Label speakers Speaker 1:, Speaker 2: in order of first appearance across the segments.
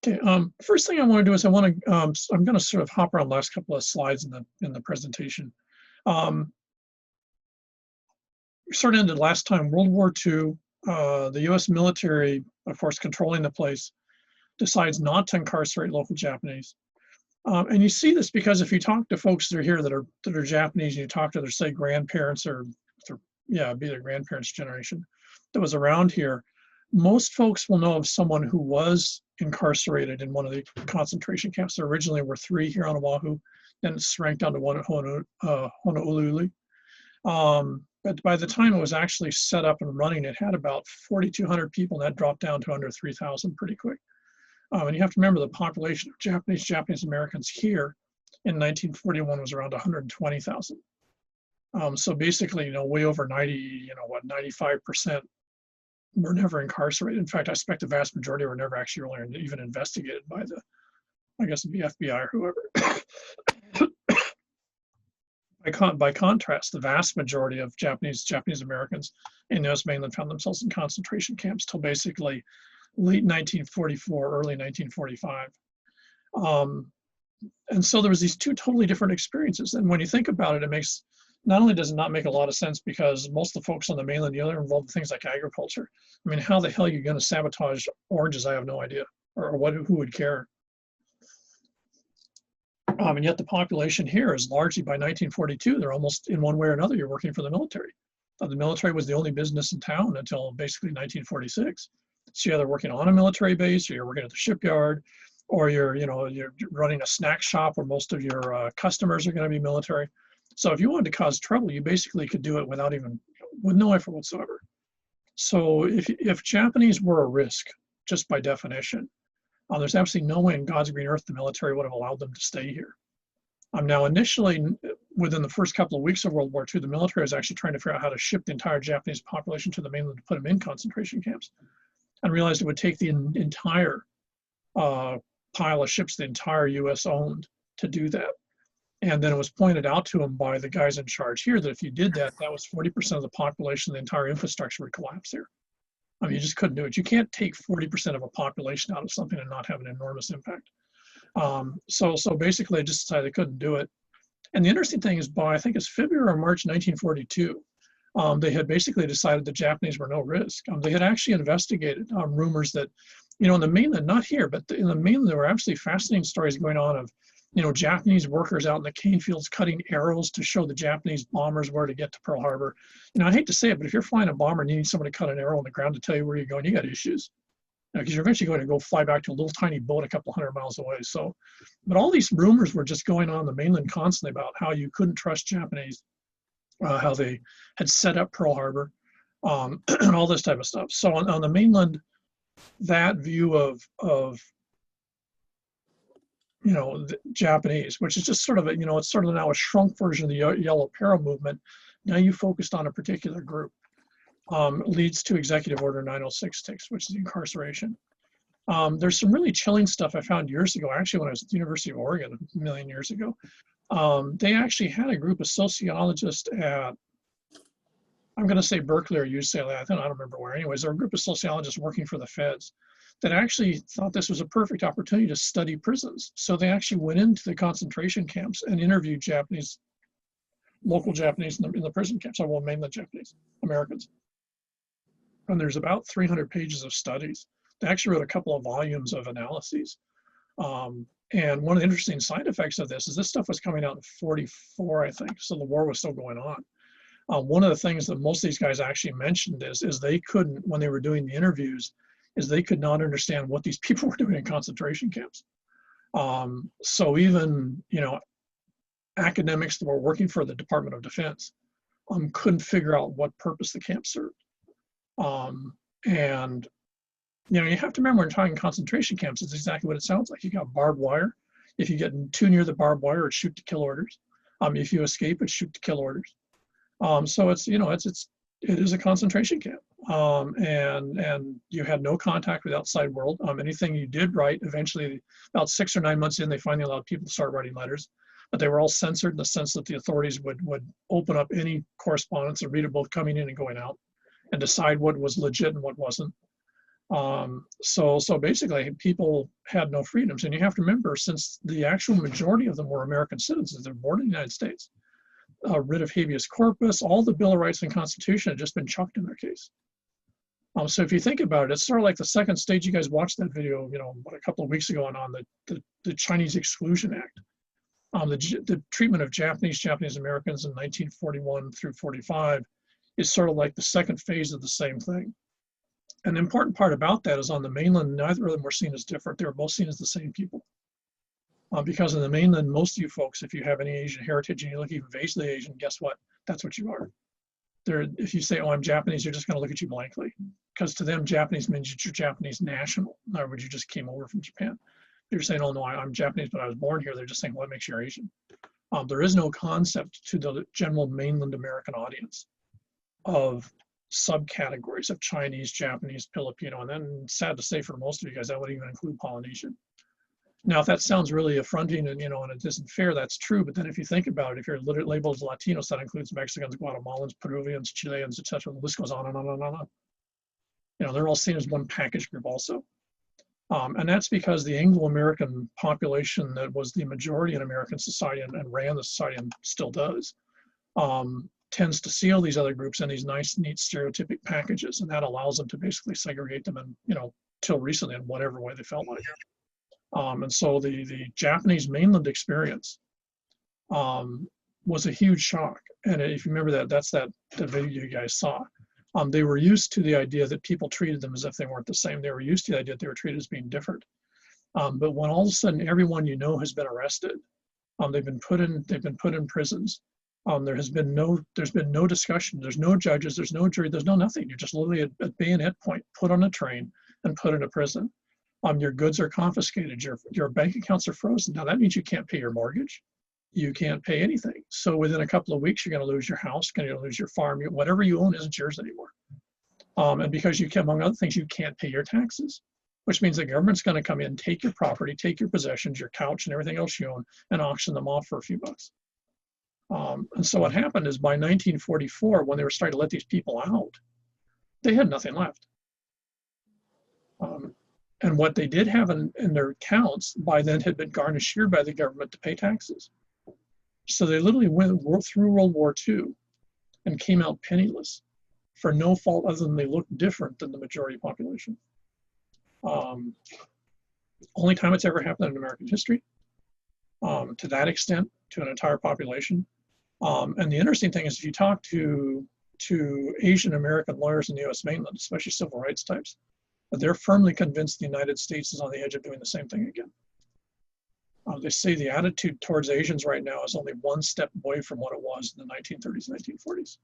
Speaker 1: Okay. First thing I want to do is I'm going to sort of hop around the last couple of slides in the presentation. We sort of ended last time, World War II. The U.S. military, of course, controlling the place, decides not to incarcerate local Japanese. And you see this because if you talk to folks that are here that are Japanese, and you talk to their, say, grandparents or be their grandparents' generation that was around here, most folks will know of someone who was incarcerated in one of the concentration camps. There originally were 3 here on Oahu, then it shrank down to 1 at Honolulu. But by the time it was actually set up and running, it had about 4,200 people, and that dropped down to under 3,000 pretty quick. And you have to remember the population of Japanese Americans here in 1941 was around 120,000. So basically, way over 95% were never incarcerated. In fact, I suspect the vast majority were never actually really even investigated by the FBI or whoever. By contrast, the vast majority of Japanese Americans in the U.S. mainland found themselves in concentration camps till basically late 1944, early 1945. And so there was these 2 totally different experiences. And when you think about it, not only does it not make a lot of sense because most of the folks on the mainland, are involved in things like agriculture. I mean, how the hell are you going to sabotage oranges? I have no idea, or who would care? And yet the population here is largely, by 1942, they're almost in one way or another, you're working for the military. The military was the only business in town until basically 1946. So you're either working on a military base, or you're working at the shipyard, or you're running a snack shop where most of your customers are going to be military. So if you wanted to cause trouble, you basically could do it with no effort whatsoever. So if Japanese were a risk, just by definition, there's absolutely no way in God's green earth the military would have allowed them to stay here. Now, initially, within the first couple of weeks of World War II, the military was actually trying to figure out how to ship the entire Japanese population to the mainland to put them in concentration camps, and realized it would take the entire pile of ships the entire U.S. owned to do that. And then it was pointed out to them by the guys in charge here that if you did that, that was 40% of the population, the entire infrastructure would collapse here. I mean, you just couldn't do it. You can't take 40% of a population out of something and not have an enormous impact. So basically, they just decided they couldn't do it. And the interesting thing is, by I think it's February or March 1942, they had basically decided the Japanese were no risk. They had actually investigated rumors that, in the mainland, not here, but in the mainland, there were absolutely fascinating stories going on of, Japanese workers out in the cane fields cutting arrows to show the Japanese bombers where to get to Pearl Harbor. I hate to say it, but if you're flying a bomber and you need someone to cut an arrow on the ground to tell you where you're going, you got issues. Because you're eventually going to go fly back to a little tiny boat a couple hundred miles away. So, but all these rumors were just going on the mainland constantly about how you couldn't trust Japanese, how they had set up Pearl Harbor, and all this type of stuff. So on the mainland, that view of the Japanese, which is just sort of it's sort of now a shrunk version of the Yellow Peril movement. Now you focused on a particular group. Leads to Executive Order 9066, which is incarceration. There's some really chilling stuff I found years ago, actually when I was at the University of Oregon a million years ago. They actually had a group of sociologists at, I'm going to say Berkeley or UCLA, I don't remember where. Anyways, there were a group of sociologists working for the feds that actually thought this was a perfect opportunity to study prisons. So they actually went into the concentration camps and interviewed local Japanese in the prison camps, mainland Japanese Americans. And there's about 300 pages of studies. They actually wrote a couple of volumes of analyses. And one of the interesting side effects of this is this stuff was coming out in 44, I think, so the war was still going on. One of the things that most of these guys actually mentioned is they couldn't, when they were doing the interviews, is they could not understand what these people were doing in concentration camps. So even, academics that were working for the Department of Defense couldn't figure out what purpose the camp served. And you have to remember when you're talking concentration camps, it's exactly what it sounds like. You got barbed wire. If you get too near the barbed wire, it's shoot to kill orders. If you escape, it's shoot to kill orders. So it's it is a concentration camp. And you had no contact with the outside world. Anything you did write, eventually, about 6 or 9 months in, they finally allowed people to start writing letters. But they were all censored in the sense that the authorities would open up any correspondence and read it both coming in and going out, and decide what was legit and what wasn't. So basically, people had no freedoms. And you have to remember, since the actual majority of them were American citizens, they're born in the United States, writ of habeas corpus, all the Bill of Rights and Constitution had just been chucked in their case. So if you think about it, it's sort of like the second stage. You guys watched that video, a couple of weeks ago on the Chinese Exclusion Act. The treatment of Japanese Americans in 1941 through 45 is sort of like the second phase of the same thing. And the important part about that is on the mainland, neither of them were seen as different. They were both seen as the same people. Because in the mainland, most of you folks, if you have any Asian heritage and you look even vaguely Asian, guess what? That's what you are. If you say, oh, I'm Japanese, they're just going to look at you blankly. Because to them, Japanese means you're Japanese national. In other words, you just came over from Japan. They're saying, oh, no, I'm Japanese, but I was born here. They're just saying, well, what makes you Asian? There is no concept to the general mainland American audience of subcategories of Chinese, Japanese, Filipino, and then sad to say for most of you guys, that would even include Polynesian. Now, if that sounds really affronting and and it isn't fair, that's true. But then if you think about it, if you're labeled as Latinos, that includes Mexicans, Guatemalans, Peruvians, Chileans, etc. The list goes on and on and on and on. They're all seen as one package group also. And that's because the Anglo-American population that was the majority in American society and ran the society and still does, tends to see all these other groups in these nice, neat, stereotypic packages. And that allows them to basically segregate them in, till recently in whatever way they felt like. And so the Japanese mainland experience was a huge shock. And if you remember that's the video you guys saw. They were used to the idea that people treated them as if they weren't the same. They were used to the idea that they were treated as being different. But when all of a sudden everyone has been arrested, they've been put in prisons. There's been no discussion. There's no judges. There's no jury. There's no nothing. You're just literally at bayonet point, put on a train, and put in a prison. Your goods are confiscated. Your bank accounts are frozen. Now that means you can't pay your mortgage. You can't pay anything. So within a couple of weeks, you're going to lose your house. You're going to lose your farm. Whatever you own isn't yours anymore. And because among other things, you can't pay your taxes, which means the government's going to come in, take your property, take your possessions, your couch, and everything else you own, and auction them off for a few bucks. And so what happened is by 1944, when they were starting to let these people out, they had nothing left. And what they did have in their accounts by then had been garnished by the government to pay taxes. So they literally went through World War II and came out penniless for no fault other than they looked different than the majority population. Only time it's ever happened in American history, to that extent, to an entire population. And the interesting thing is if you talk to Asian American lawyers in the US mainland, especially civil rights types, they're firmly convinced the United States is on the edge of doing the same thing again. They say the attitude towards Asians right now is only one step away from what it was in the 1930s, 1940s.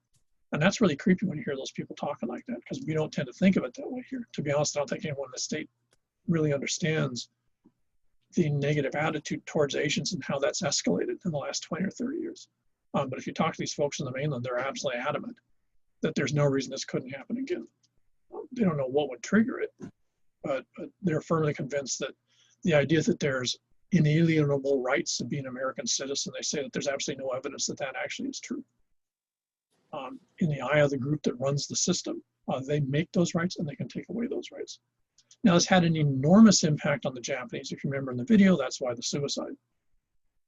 Speaker 1: And that's really creepy when you hear those people talking like that, because we don't tend to think of it that way here. To be honest, I don't think anyone in the state really understands the negative attitude towards Asians and how that's escalated in the last 20 or 30 years. But if you talk to these folks in the mainland, they're absolutely adamant that there's no reason this couldn't happen again. They don't know what would trigger it, but they're firmly convinced that the idea that there's inalienable rights to be an American citizen, they say that there's absolutely no evidence that that actually is true. In the eye of the group that runs the system, they make those rights and they can take away those rights. Now, this had an enormous impact on the Japanese. If you remember in the video, that's why the suicide.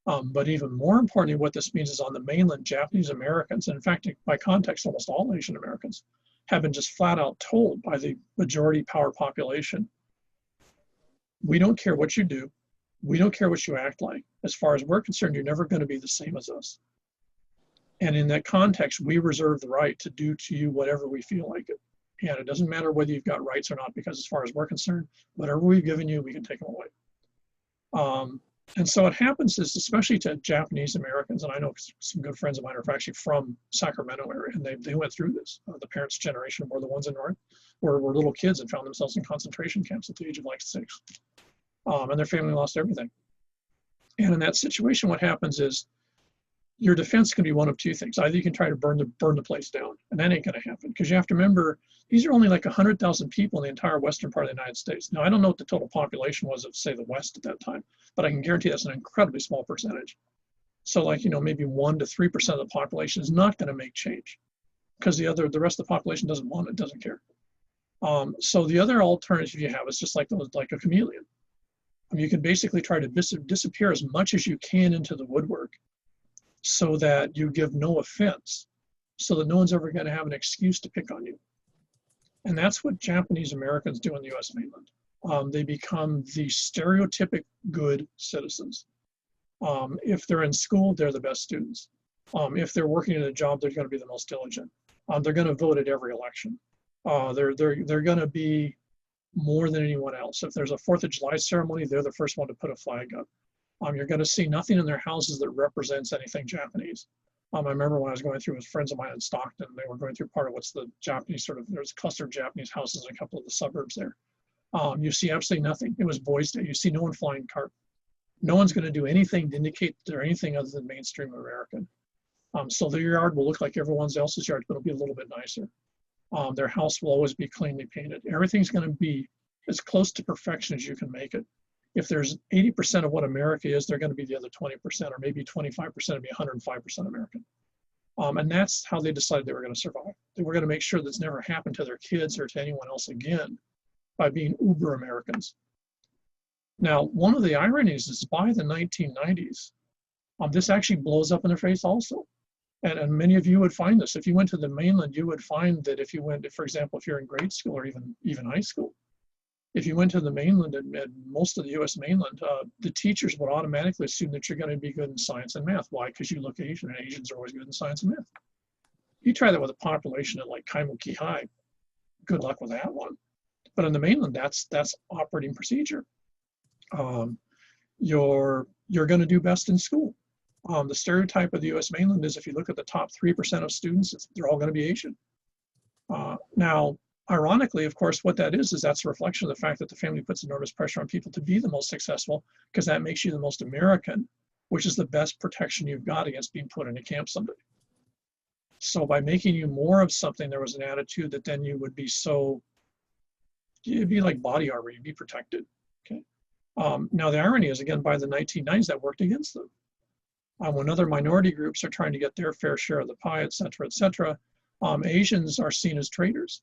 Speaker 1: But even more importantly, what this means is on the mainland, Japanese Americans, and in fact, by context, almost all Asian Americans, have been just flat out told by the majority power population, we don't care what you do. We don't care what you act like. As far as we're concerned, you're never going to be the same as us. And in that context, we reserve the right to do to you whatever we feel like it. And it doesn't matter whether you've got rights or not, because as far as we're concerned, whatever we've given you, we can take them away. And so what happens is, especially to Japanese Americans, and I know some good friends of mine are actually from Sacramento area, and they went through this. The parents' generation were the ones in North, were little kids and found themselves in concentration camps at the age of like 6. And their family lost everything. And in that situation, what happens is your defense can be one of two things. Either you can try to burn the place down, and that ain't going to happen, because you have to remember these are only like 100,000 people in the entire western part of the United States. Now, I don't know what the total population was of, say, the West at that time, but I can guarantee that's an incredibly small percentage. So, like, maybe 1 to 3% of the population is not going to make change, because the rest of the population doesn't want it, doesn't care. So the other alternative you have is just like a chameleon. You can basically try to disappear as much as you can into the woodwork so that you give no offense, so that no one's ever going to have an excuse to pick on you. And that's what Japanese Americans do in the US mainland. They become the stereotypic good citizens. If they're in school, they're the best students. If they're working at a job, they're going to be the most diligent. They're going to vote at every election. They're going to be more than anyone else. If there's a 4th of July ceremony, they're the first one to put a flag up. You're going to see nothing in their houses that represents anything Japanese. I remember when I was going through with friends of mine in Stockton, they were going through part of what's the Japanese there's a cluster of Japanese houses in a couple of the suburbs there. You see absolutely nothing. It was Boys' Day. You see no one flying carp. No one's going to do anything to indicate they're anything other than mainstream American. So their yard will look like everyone else's yard, but it'll be a little bit nicer. Their house will always be cleanly painted. Everything's going to be as close to perfection as you can make it. If there's 80% of what America is, they're going to be the other 20%, or maybe 25% would be 105% American. And that's how they decided they were going to survive. They were going to make sure that's never happened to their kids or to anyone else again by being uber Americans. Now, one of the ironies is by the 1990s, this actually blows up in their face also. And many of you would find this. If you went to the mainland, you would find that if you went, for example, if you're in grade school or even high school, if you went to the mainland and most of the US mainland, the teachers would automatically assume that you're going to be good in science and math. Why? Because you look Asian, and Asians are always good in science and math. You try that with a population at like Kaimuki High, good luck with that one. But in the mainland, that's operating procedure. You're going to do best in school. The stereotype of the US mainland is if you look at the top 3% of students, they're all going to be Asian. Now, ironically, of course, what that is that's a reflection of the fact that the family puts enormous pressure on people to be the most successful, because that makes you the most American, which is the best protection you've got against being put in a camp someday. So by making you more of something, there was an attitude that then you would be you'd be like body armor, you'd be protected. Okay. Now the irony is, again, by the 1990s, that worked against them. When other minority groups are trying to get their fair share of the pie, et cetera, Asians are seen as traitors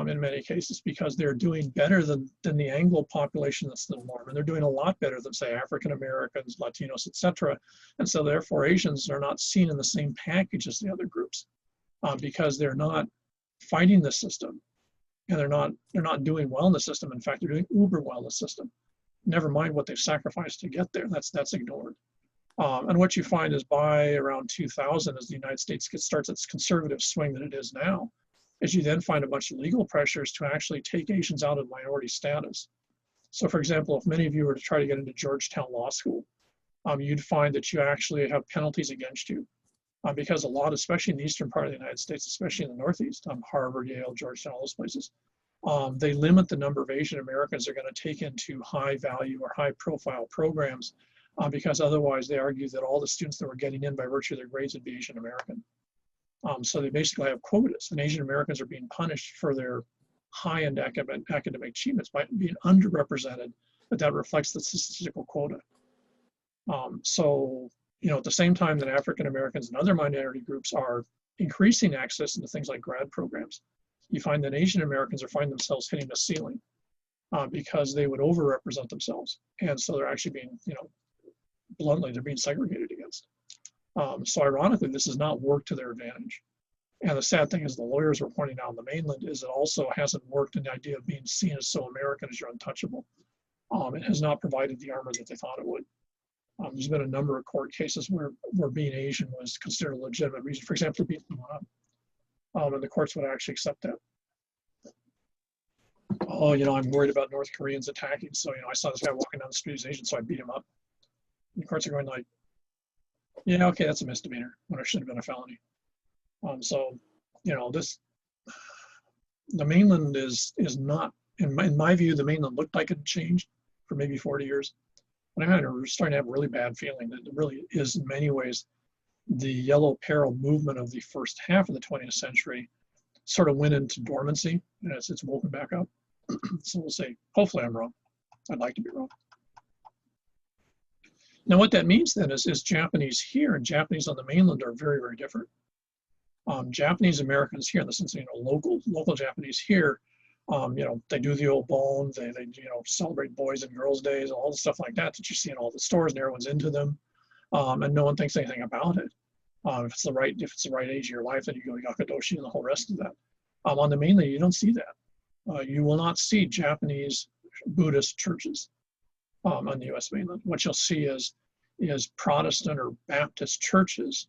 Speaker 1: in many cases, because they're doing better than the Anglo population that's the norm. And they're doing a lot better than, say, African Americans, Latinos, et cetera. And so therefore, Asians are not seen in the same package as the other groups because they're not fighting the system. And they're not doing well in the system. In fact, they're doing uber well in the system. Never mind what they've sacrificed to get there. That's ignored. And what you find is by around 2000, as the United States starts its conservative swing that it is now, is you then find a bunch of legal pressures to actually take Asians out of minority status. So for example, if many of you were to try to get into Georgetown Law School, you'd find that you actually have penalties against you because a lot, especially in the eastern part of the United States, especially in the Northeast, Harvard, Yale, Georgetown, all those places, they limit the number of Asian Americans they're going to take into high value or high profile programs because otherwise they argue that all the students that were getting in by virtue of their grades would be Asian American. So they basically have quotas, and Asian Americans are being punished for their high-end academic achievements by being underrepresented, but that reflects the statistical quota. So, at the same time that African Americans and other minority groups are increasing access into things like grad programs, you find that Asian Americans are finding themselves hitting a ceiling because they would overrepresent themselves. And so they're actually being, bluntly, they're being segregated against. So ironically, this has not worked to their advantage. And the sad thing is the lawyers were pointing out on the mainland is it also hasn't worked in the idea of being seen as so American as you're untouchable. It has not provided the armor that they thought it would. There's been a number of court cases where being Asian was considered a legitimate reason. For example, being and the courts would actually accept that. Oh, I'm worried about North Koreans attacking. So, I saw this guy walking down the street as Asian, so I beat him up. And the courts are going like, yeah, okay, that's a misdemeanor when it should have been a felony. So, the mainland is not, in my view, the mainland looked like it had changed for maybe 40 years. But I'm starting to have a really bad feeling that it really is, in many ways, the yellow peril movement of the first half of the 20th century sort of went into dormancy, and it's woken back up. So we'll see. Hopefully I'm wrong. I'd like to be wrong. Now what that means then is Japanese here and Japanese on the mainland are very, very different. Japanese Americans here, in the sense of local Japanese here, You know, they do the old bone, they you know, celebrate Boys and Girls Days, all the stuff like that that you see in all the stores, and everyone's into them, and no one thinks anything about it. If it's the right age of your life, then you go Yakadoshi and the whole rest of that. On the mainland, you don't see that. You will not see Japanese Buddhist churches on the U.S. mainland. What you'll see is Protestant or Baptist churches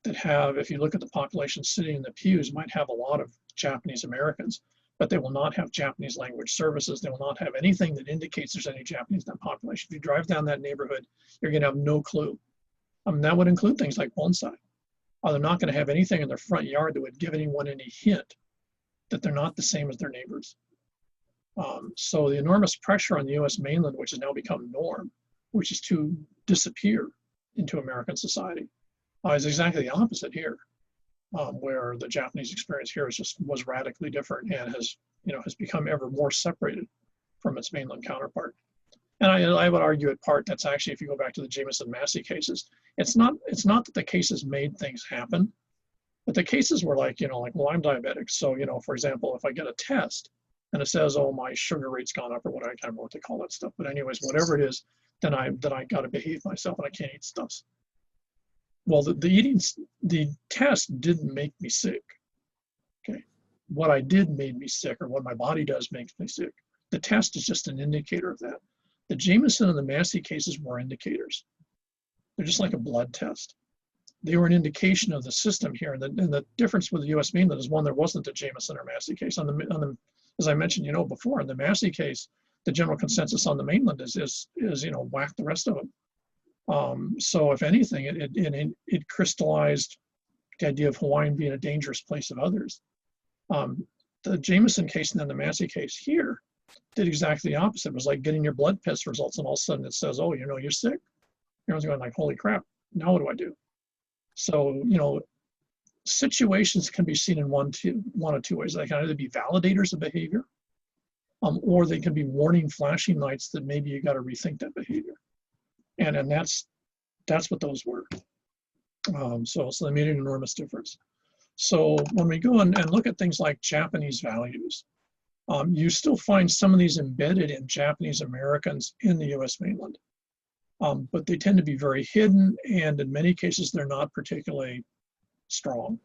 Speaker 1: that have, if you look at the population sitting in the pews, might have a lot of Japanese Americans, but they will not have Japanese language services. They will not have anything that indicates there's any Japanese in that population. If you drive down that neighborhood, you're going to have no clue. That would include things like bonsai. They're not going to have anything in their front yard that would give anyone any hint that they're not the same as their neighbors. So the enormous pressure on the U.S. mainland, which has now become norm, which is to disappear into American society, is exactly the opposite here, where the Japanese experience here was radically different and has become ever more separated from its mainland counterpart. And I would argue at part that's actually, if you go back to the Jameson Massey cases, it's not that the cases made things happen, but the cases were like, well, I'm diabetic. So, for example, if I get a test and it says, oh, my sugar rate's gone up or what, I can't remember what they call that stuff. But anyways, whatever it is, then I got to behave myself and I can't eat stuff. Well, the test didn't make me sick. Okay. What I did made me sick, or what my body does makes me sick. The test is just an indicator of that. The Jameson and the Massey cases were indicators. They're just like a blood test. They were an indication of the system here. And the difference with the U.S. mainland is, one, there wasn't a Jameson or Massey case. As I mentioned, before, in the Massey case, the general consensus on the mainland is whack the rest of them. So if anything, it crystallized the idea of Hawaii being a dangerous place of others. The Jameson case and then the Massey case here did exactly the opposite. It was like getting your blood test results, and all of a sudden it says, oh, you're sick. Everyone's going like, holy crap, now what do I do? So, situations can be seen in one of two ways. They can either be validators of behavior, or they can be warning flashing lights that maybe you got to rethink that behavior. And that's what those were. So they made an enormous difference. So when we go and look at things like Japanese values, you still find some of these embedded in Japanese Americans in the U.S. mainland. But they tend to be very hidden, and in many cases, they're not particularly strong.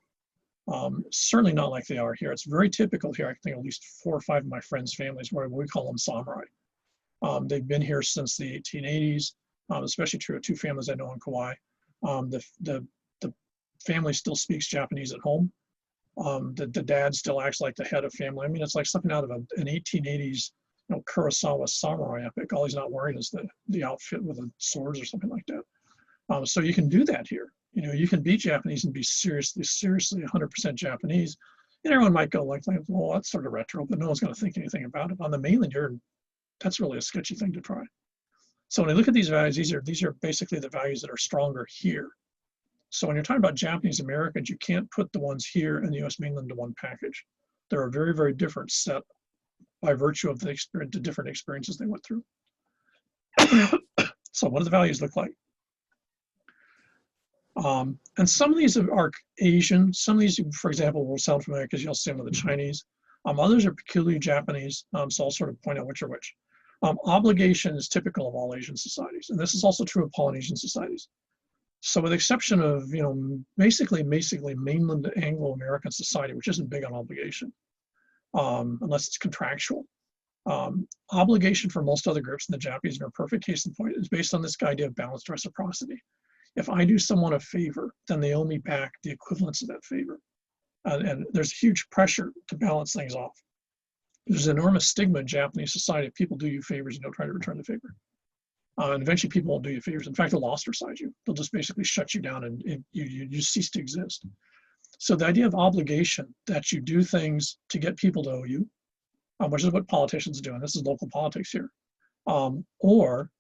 Speaker 1: Certainly not like they are here. It's very typical here. I think at least 4 or 5 of my friends' families, where we call them samurai. They've been here since the 1880s, especially true of 2 families I know in Kauai. The family still speaks Japanese at home. The dad still acts like the head of family. I mean, it's like something out of an 1880s Kurosawa samurai epic. All he's not wearing is the outfit with the swords or something like that. So you can do that here. You can be Japanese and be seriously 100% Japanese. And everyone might go like, well, that's sort of retro, but no one's going to think anything about it. On the mainland, that's really a sketchy thing to try. So when you look at these values, these are basically the values that are stronger here. So when you're talking about Japanese Americans, you can't put the ones here and the U.S. mainland into one package. They're a very, very different set by virtue of the different experiences they went through. So what do the values look like? And some of these are Asian. Some of these, for example, will sound familiar because you'll see them with the Chinese. Others are peculiarly Japanese, so I'll sort of point out which are which. Obligation is typical of all Asian societies, and this is also true of Polynesian societies. So with the exception of, basically mainland Anglo-American society, which isn't big on obligation, unless it's contractual. Obligation for most other groups, and the Japanese are a perfect case in point, is based on this idea of balanced reciprocity. If I do someone a favor, then they owe me back the equivalence of that favor. And there's huge pressure to balance things off. There's an enormous stigma in Japanese society. If people do you favors, you don't try to return the favor. And eventually people won't do you favors. In fact, they'll ostracize you. They'll just basically shut you down and you cease to exist. So the idea of obligation, that you do things to get people to owe you, which is what politicians do, and this is local politics here. Or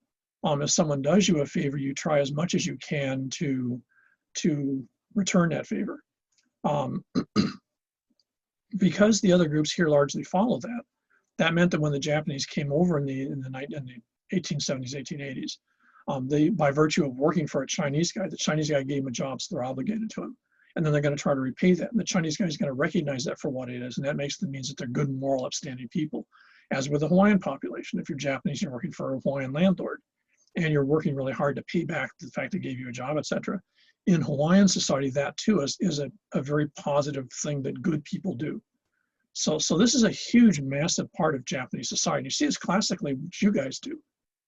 Speaker 1: if someone does you a favor, you try as much as you can to return that favor. Because the other groups here largely follow that, that meant that when the Japanese came over in the 1870s, 1880s, they, by virtue of working for a Chinese guy, the Chinese guy gave them a job, so they're obligated to him. and then they're going to try to repay that. And the Chinese guy is going to recognize that for what it is, and that means that they're good, moral, upstanding people. As with the Hawaiian population, if you're Japanese, you're working for a Hawaiian landlord, and you're working really hard to pay back the fact they gave you a job, etc. In Hawaiian society, that too is a very positive thing that good people do. So this is a huge, massive part of Japanese society. You see this classically, which you guys do.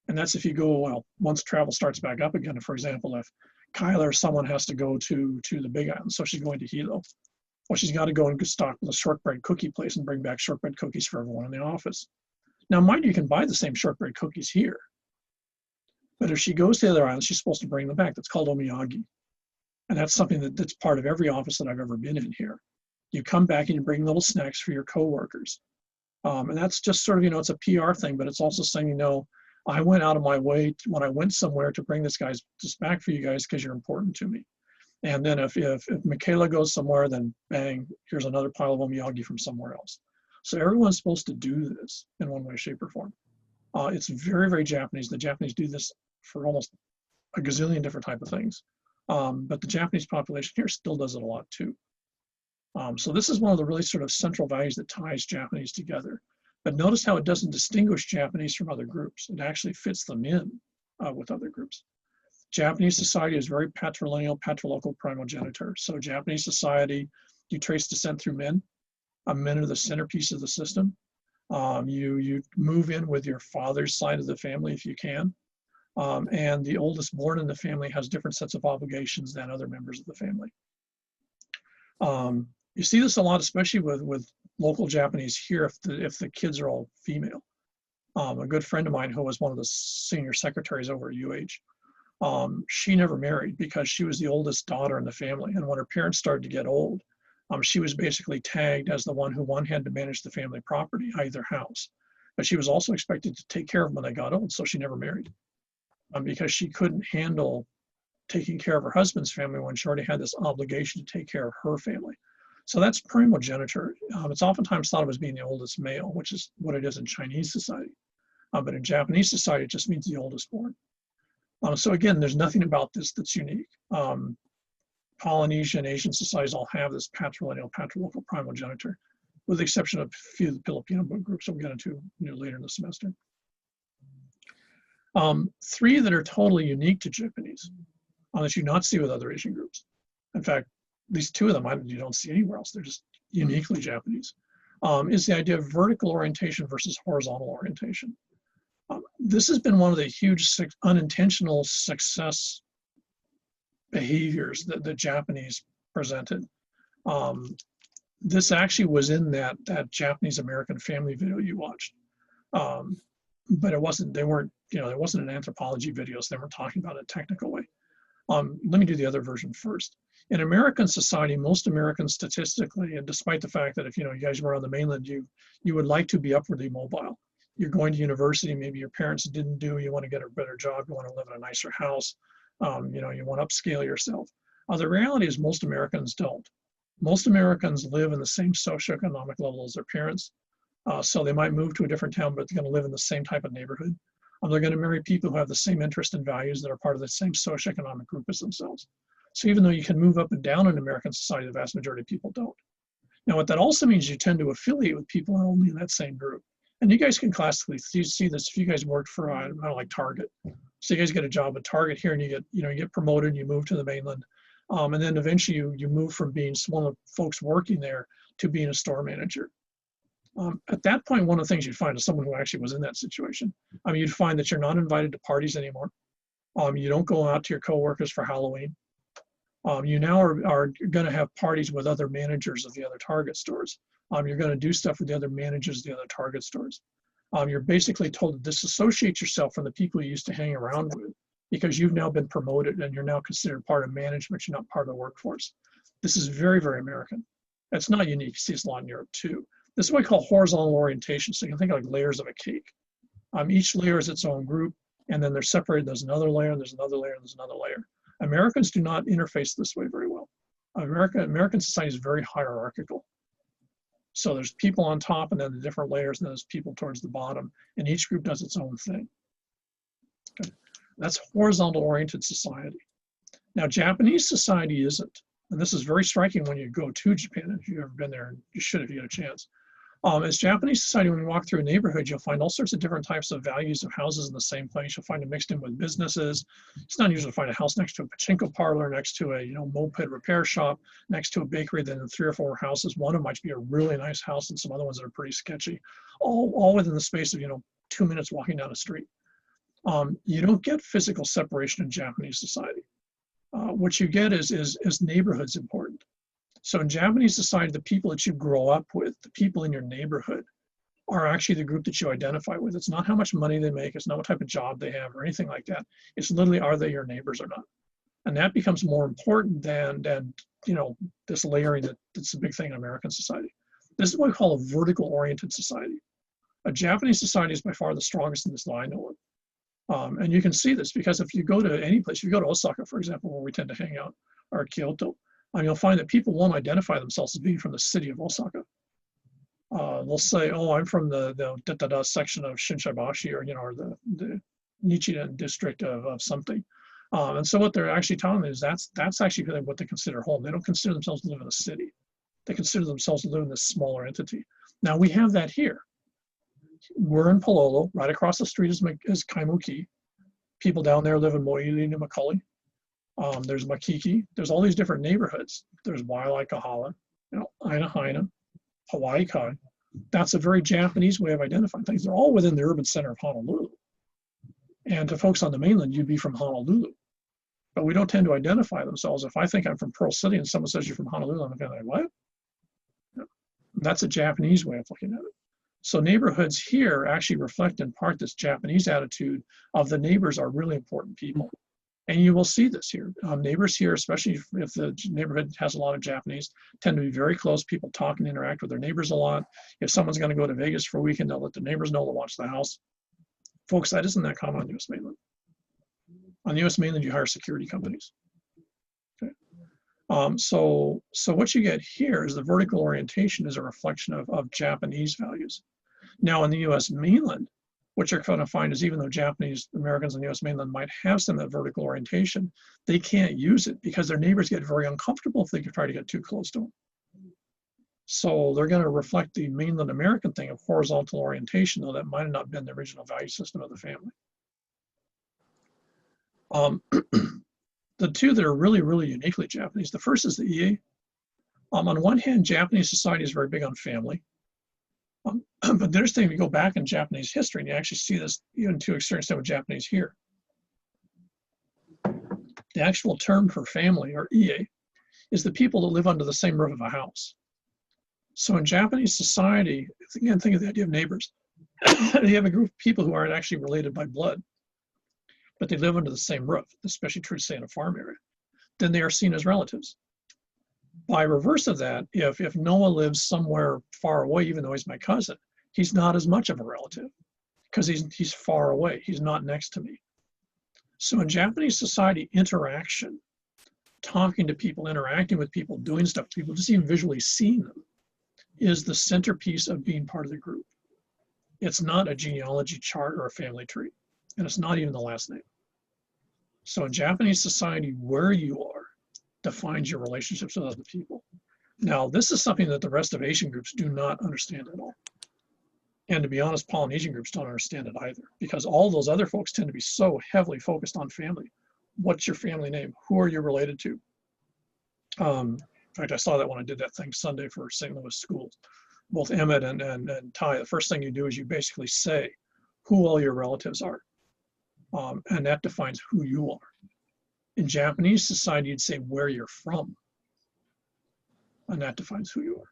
Speaker 1: And that's if you go, well, once travel starts back up again, for example, if Kyla or someone has to go to the Big Island, so she's going to Hilo, well, she's got to go and stock the shortbread cookie place and bring back shortbread cookies for everyone in the office. Now, mind you can buy the same shortbread cookies here. But if she goes to the other island, she's supposed to bring them back. That's called omiyage. And that's something that's part of every office that I've ever been in here. You come back and you bring little snacks for your coworkers. And that's just sort of, it's a PR thing, but it's also saying, I went out of my way when I went somewhere to bring this back for you guys because you're important to me. And then if Michaela goes somewhere, then bang, here's another pile of omiyage from somewhere else. So everyone's supposed to do this in one way, shape, or form. It's very, very Japanese. The Japanese do this for almost a gazillion different type of things. But the Japanese population here still does it a lot too. So this is one of the really sort of central values that ties Japanese together. But notice how it doesn't distinguish Japanese from other groups. It actually fits them in with other groups. Japanese society is very patrilineal, patrilocal, primogenitor. So Japanese society, you trace descent through men. Men are the centerpiece of the system. You move in with your father's side of the family if you can. And the oldest born in the family has different sets of obligations than other members of the family. You see this a lot, especially with local Japanese here, if the kids are all female. A good friend of mine who was one of the senior secretaries over at UH, she never married because she was the oldest daughter in the family. And when her parents started to get old, she was basically tagged as the one who had to manage the family property, i.e. their house. But she was also expected to take care of them when they got old, so she never married. Because she couldn't handle taking care of her husband's family when she already had this obligation to take care of her family. So that's primogeniture. It's oftentimes thought of as being the oldest male, which is what it is in Chinese society. But in Japanese society, it just means the oldest born. So again, there's nothing about this that's unique. Polynesian, Asian societies all have this patrilineal, patrilocal primogeniture, with the exception of a few of the Filipino groups that we'll get into later in the semester. Three that are totally unique to Japanese, that you not see with other Asian groups. In fact, these two of them you don't see anywhere else. They're just uniquely Japanese. Is the idea of vertical orientation versus horizontal orientation. This has been one of the huge unintentional success behaviors that the Japanese presented. This actually was in that Japanese-American family video you watched. But it wasn't an anthropology video, so they weren't talking about it in a technical way. Let me do the other version first. In American society, most Americans statistically, and despite the fact that if you guys were on the mainland, you would like to be upwardly mobile. You're going to university, maybe your parents didn't you want to get a better job, you want to live in a nicer house, you want to upscale yourself. The reality is most Americans don't. Most Americans live in the same socioeconomic level as their parents. So they might move to a different town, but they're going to live in the same type of neighborhood. They're going to marry people who have the same interests and values that are part of the same socioeconomic group as themselves. So even though you can move up and down in American society, the vast majority of people don't. Now, what that also means, you tend to affiliate with people only in that same group. And you guys can classically see this if you guys worked for, like Target. So you guys get a job at Target here and you get promoted and you move to the mainland. And then eventually you move from being one of the folks working there to being a store manager. At that point, one of the things you'd find is someone who actually was in that situation. You'd find that you're not invited to parties anymore. You don't go out to your coworkers for Halloween. You now are going to have parties with other managers of the other Target stores. You're going to do stuff with the other managers of the other Target stores. You're basically told to disassociate yourself from the people you used to hang around with because you've now been promoted and you're now considered part of management. You're not part of the workforce. This is very, very American. It's not unique. You see this a lot in Europe too. This is what we call horizontal orientation. So you can think of like layers of a cake. Each layer is its own group, and then they're separated. There's another layer, and there's another layer, and there's another layer. Americans do not interface this way very well. American society is very hierarchical. So there's people on top, and then the different layers, and then there's people towards the bottom, and each group does its own thing. Okay. That's horizontal oriented society. Now, Japanese society isn't. and this is very striking when you go to Japan. If you've ever been there, you should if you get a chance. As Japanese society, when you walk through a neighborhood, you'll find all sorts of different types of values of houses in the same place. You'll find it mixed in with businesses. It's not usual to find a house next to a pachinko parlor, next to a moped repair shop, next to a bakery. Then 3 or 4 houses. One of them might be a really nice house, and some other ones that are pretty sketchy. All within the space of 2 minutes walking down a street. You don't get physical separation in Japanese society. What you get is neighborhoods important. So in Japanese society, the people that you grow up with, the people in your neighborhood, are actually the group that you identify with. It's not how much money they make, it's not what type of job they have or anything like that. It's literally, are they your neighbors or not? And that becomes more important than this layering that's a big thing in American society. This is what we call a vertical oriented society. A Japanese society is by far the strongest in this that I know of. And you can see this because if you go to any place, if you go to Osaka, for example, where we tend to hang out, or Kyoto, you'll find that people won't identify themselves as being from the city of Osaka. They'll say, "Oh, I'm from the da-da-da section of Shinsaibashi, or the Nichiren district of something." And so what they're actually telling me is that's actually what they consider home. They don't consider themselves to live in a city. They consider themselves to live in this smaller entity. Now we have that here. We're in Palolo. Right across the street is Kaimuki. People down there live in Moili and Macaulay. There's Makiki. There's all these different neighborhoods. There's Waialaikahala, Aina Haina, Hawaii Kai. That's a very Japanese way of identifying things. They're all within the urban center of Honolulu. And to folks on the mainland, you'd be from Honolulu. But we don't tend to identify themselves. If I think I'm from Pearl City and someone says you're from Honolulu, I'm kind of like, what? That's a Japanese way of looking at it. So neighborhoods here actually reflect in part this Japanese attitude of the neighbors are really important people. And you will see this here. Neighbors here, especially if the neighborhood has a lot of Japanese, tend to be very close. People talk and interact with their neighbors a lot. If someone's going to go to Vegas for a weekend, they'll let the neighbors know to watch the house. Folks, that isn't that common on the U.S. mainland. On the U.S. mainland, you hire security companies. Okay. So what you get here is the vertical orientation is a reflection of Japanese values. Now, in the U.S. mainland, what you're going to find is even though Japanese Americans in the U.S. mainland might have some of that vertical orientation, they can't use it because their neighbors get very uncomfortable if they try to get too close to them. So they're going to reflect the mainland American thing of horizontal orientation, though that might have not been the original value system of the family. The two that are really, really uniquely Japanese, the first is the ie. On one hand, Japanese society is very big on family. But the interesting, if you go back in Japanese history, and you actually see this even to a certain extent with Japanese here, the actual term for family, or ie, is the people that live under the same roof of a house. So in Japanese society, again, think of the idea of neighbors. You have a group of people who aren't actually related by blood, but they live under the same roof, especially true, say, in a farm area. Then they are seen as relatives. By reverse of that, if Noah lives somewhere far away, even though he's my cousin, he's not as much of a relative because he's far away. He's not next to me. So in Japanese society, interaction, talking to people, interacting with people, doing stuff to people, just even visually seeing them, is the centerpiece of being part of the group. It's not a genealogy chart or a family tree, and it's not even the last name. So in Japanese society, where you are defines your relationships with other people. Now, this is something that the rest of Asian groups do not understand at all. And to be honest, Polynesian groups don't understand it either, because all those other folks tend to be so heavily focused on family. What's your family name? Who are you related to? In fact, I saw that when I did that thing Sunday for St. Louis schools. Both Emmett and Ty, the first thing you do is you basically say who all your relatives are. And that defines who you are. In Japanese society, you'd say where you're from, and that defines who you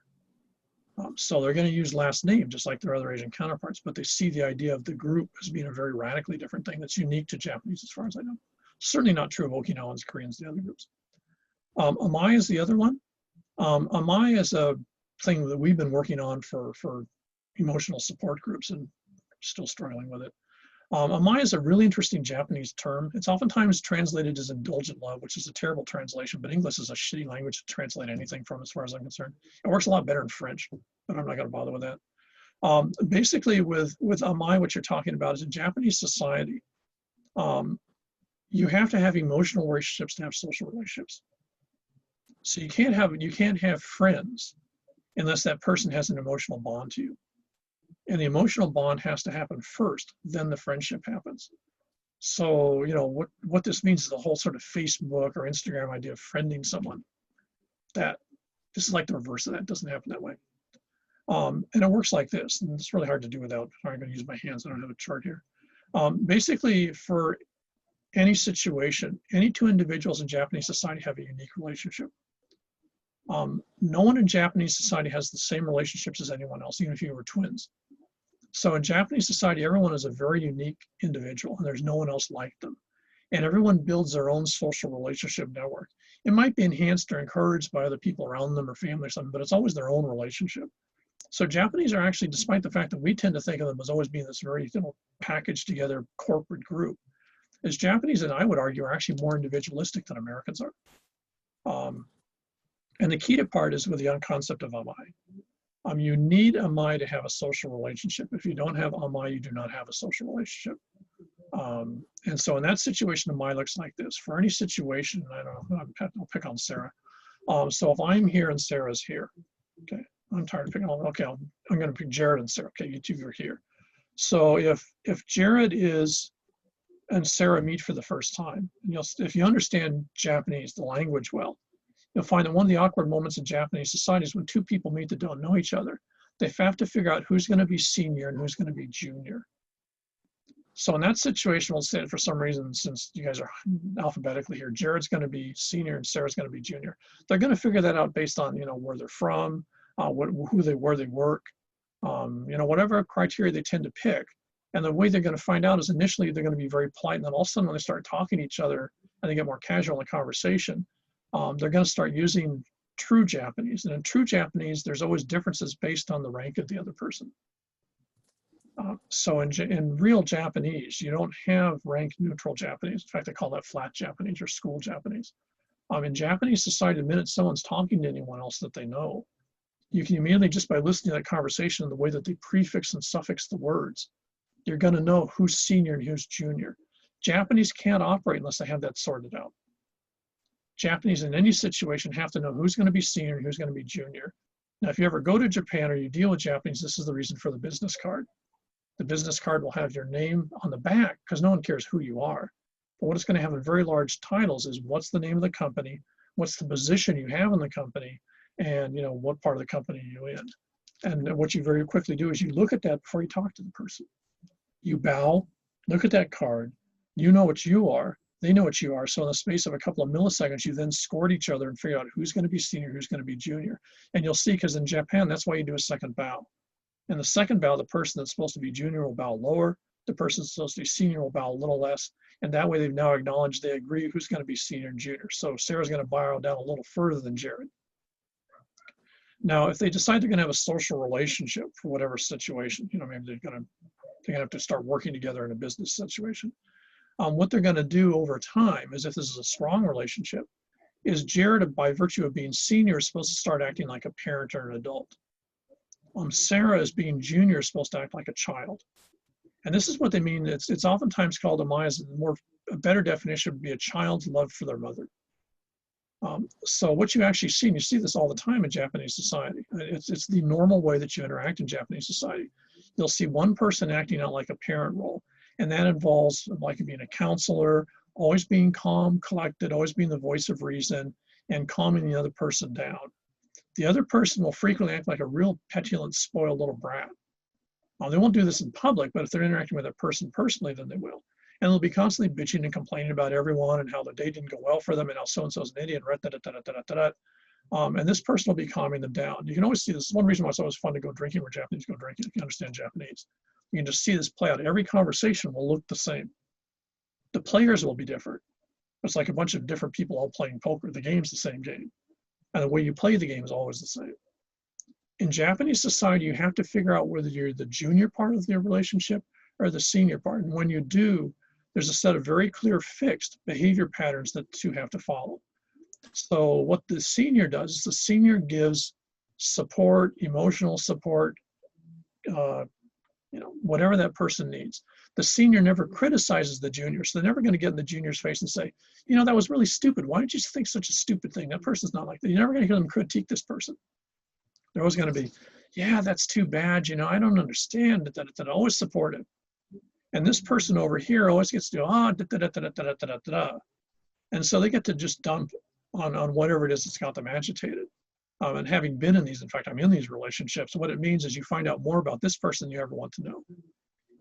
Speaker 1: are. So they're going to use last name, just like their other Asian counterparts, but they see the idea of the group as being a very radically different thing that's unique to Japanese, as far as I know. Certainly not true of Okinawans, Koreans, the other groups. Amai is the other one. Amai is a thing that we've been working on for emotional support groups and still struggling with it. Amai is a really interesting Japanese term. It's oftentimes translated as indulgent love, which is a terrible translation, but English is a shitty language to translate anything from as far as I'm concerned. It works a lot better in French, but I'm not going to bother with that. Basically with Amai, what you're talking about is in Japanese society, you have to have emotional relationships to have social relationships. So you can't have friends unless that person has an emotional bond to you. And the emotional bond has to happen first, then the friendship happens. So, what this means is the whole sort of Facebook or Instagram idea of friending someone. That this is like the reverse of that. It doesn't happen that way. And it works like this, and it's really hard to do without. I'm going to use my hands. I don't have a chart here. Basically, for any situation, any two individuals in Japanese society have a unique relationship. No one in Japanese society has the same relationships as anyone else, even if you were twins. So in Japanese society, everyone is a very unique individual, and there's no one else like them. And everyone builds their own social relationship network. It might be enhanced or encouraged by other people around them or family or something, but it's always their own relationship. So Japanese are actually, despite the fact that we tend to think of them as always being this very packaged together corporate group, as Japanese, and I would argue, are actually more individualistic than Americans are. And the key part is with the concept of amai. You need amai to have a social relationship. If you don't have amai, you do not have a social relationship. And so in that situation, amai looks like this. For any situation, I don't know, I'll pick on Sarah. So if I'm here and Sarah's here, okay, I'm tired of picking on, okay, I'm going to pick Jared and Sarah. Okay, you two are here. So if Jared and Sarah meet for the first time, if you understand Japanese, the language well, you'll find that one of the awkward moments in Japanese society is when two people meet that don't know each other. They have to figure out who's going to be senior and who's going to be junior. So in that situation, we'll say for some reason, since you guys are alphabetically here, Jared's going to be senior and Sarah's going to be junior. They're going to figure that out based on where they're from, where they work, whatever criteria they tend to pick. And the way they're going to find out is initially they're going to be very polite, and then all of a sudden when they start talking to each other and they get more casual in the conversation, they're going to start using true Japanese. And in true Japanese, there's always differences based on the rank of the other person. So in real Japanese, you don't have rank neutral Japanese. In fact, they call that flat Japanese or school Japanese. In Japanese society, the minute someone's talking to anyone else that they know, you can immediately, just by listening to that conversation and the way that they prefix and suffix the words, you're going to know who's senior and who's junior. Japanese can't operate unless they have that sorted out. Japanese in any situation have to know who's going to be senior and who's going to be junior. Now, if you ever go to Japan or you deal with Japanese, this is the reason for the business card. The business card will have your name on the back because no one cares who you are. But what it's going to have in very large titles is what's the name of the company, what's the position you have in the company, and what part of the company you're in. And what you very quickly do is you look at that before you talk to the person. You bow, look at that card, you know what you are, they know what you are. So in the space of a couple of milliseconds, you then scored each other and figure out who's going to be senior, who's going to be junior. And you'll see, because in Japan, that's why you do a second bow. In the second bow, the person that's supposed to be junior will bow lower. The person that's supposed to be senior will bow a little less. And that way they've now acknowledged they agree who's going to be senior and junior. So Sarah's going to bow down a little further than Jared. Now, if they decide they're going to have a social relationship for whatever situation, maybe they're going to have to start working together in a business situation. What they're going to do over time is, if this is a strong relationship, is Jared, by virtue of being senior, is supposed to start acting like a parent or an adult. Sarah, as being junior, is supposed to act like a child. And this is what they mean. It's oftentimes called amai. A better definition would be a child's love for their mother. So what you actually see, and you see this all the time in Japanese society, it's the normal way that you interact in Japanese society. You'll see one person acting out like a parent role, and that involves like being a counselor, always being calm, collected, always being the voice of reason, and calming the other person down. The other person will frequently act like a real petulant, spoiled little brat. They won't do this in public, but if they're interacting with a person personally, then they will. And they'll be constantly bitching and complaining about everyone and how the day didn't go well for them and how so-and-so's an idiot, and this person will be calming them down. You can always see this. One reason why it's always fun to go drinking where Japanese go drinking, if you understand Japanese. You can just see this play out. Every conversation will look the same. The players will be different. It's like a bunch of different people all playing poker. The game's the same game. And the way you play the game is always the same. In Japanese society, you have to figure out whether you're the junior part of the relationship or the senior part. And when you do, there's a set of very clear fixed behavior patterns that the two have to follow. So what the senior does is the senior gives support, emotional support, whatever that person needs. The senior never criticizes the junior, so they're never going to get in the junior's face and say, you know, that was really stupid. Why did you think such a stupid thing? That person's not like that. You're never going to hear them critique this person. They're always going to be, yeah, that's too bad. You know, I don't understand that. Always supportive. And this person over here always gets to do, and so they get to just dump on whatever it is that's got them agitated. And having been in these, in fact, I'm in these relationships, what it means is you find out more about this person than you ever want to know.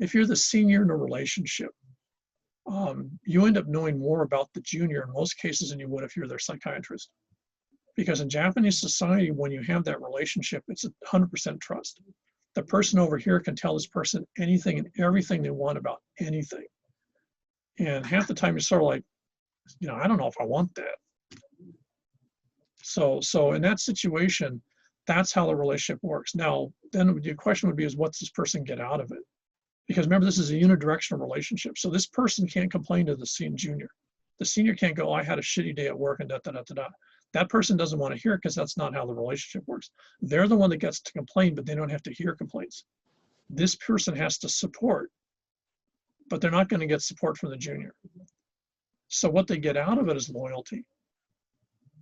Speaker 1: If you're the senior in a relationship, you end up knowing more about the junior in most cases than you would if you're their psychiatrist. Because in Japanese society, when you have that relationship, it's 100% trust. The person over here can tell this person anything and everything they want about anything. And half the time you're sort of like, you know, I don't know if I want that. So in that situation, that's how the relationship works. Now, then the question would be is what's this person get out of it? Because remember, this is a unidirectional relationship. So this person can't complain to the junior. The senior can't go, oh, I had a shitty day at work and da. That person doesn't want to hear it because that's not how the relationship works. They're the one that gets to complain, but they don't have to hear complaints. This person has to support, but they're not going to get support from the junior. So what they get out of it is loyalty.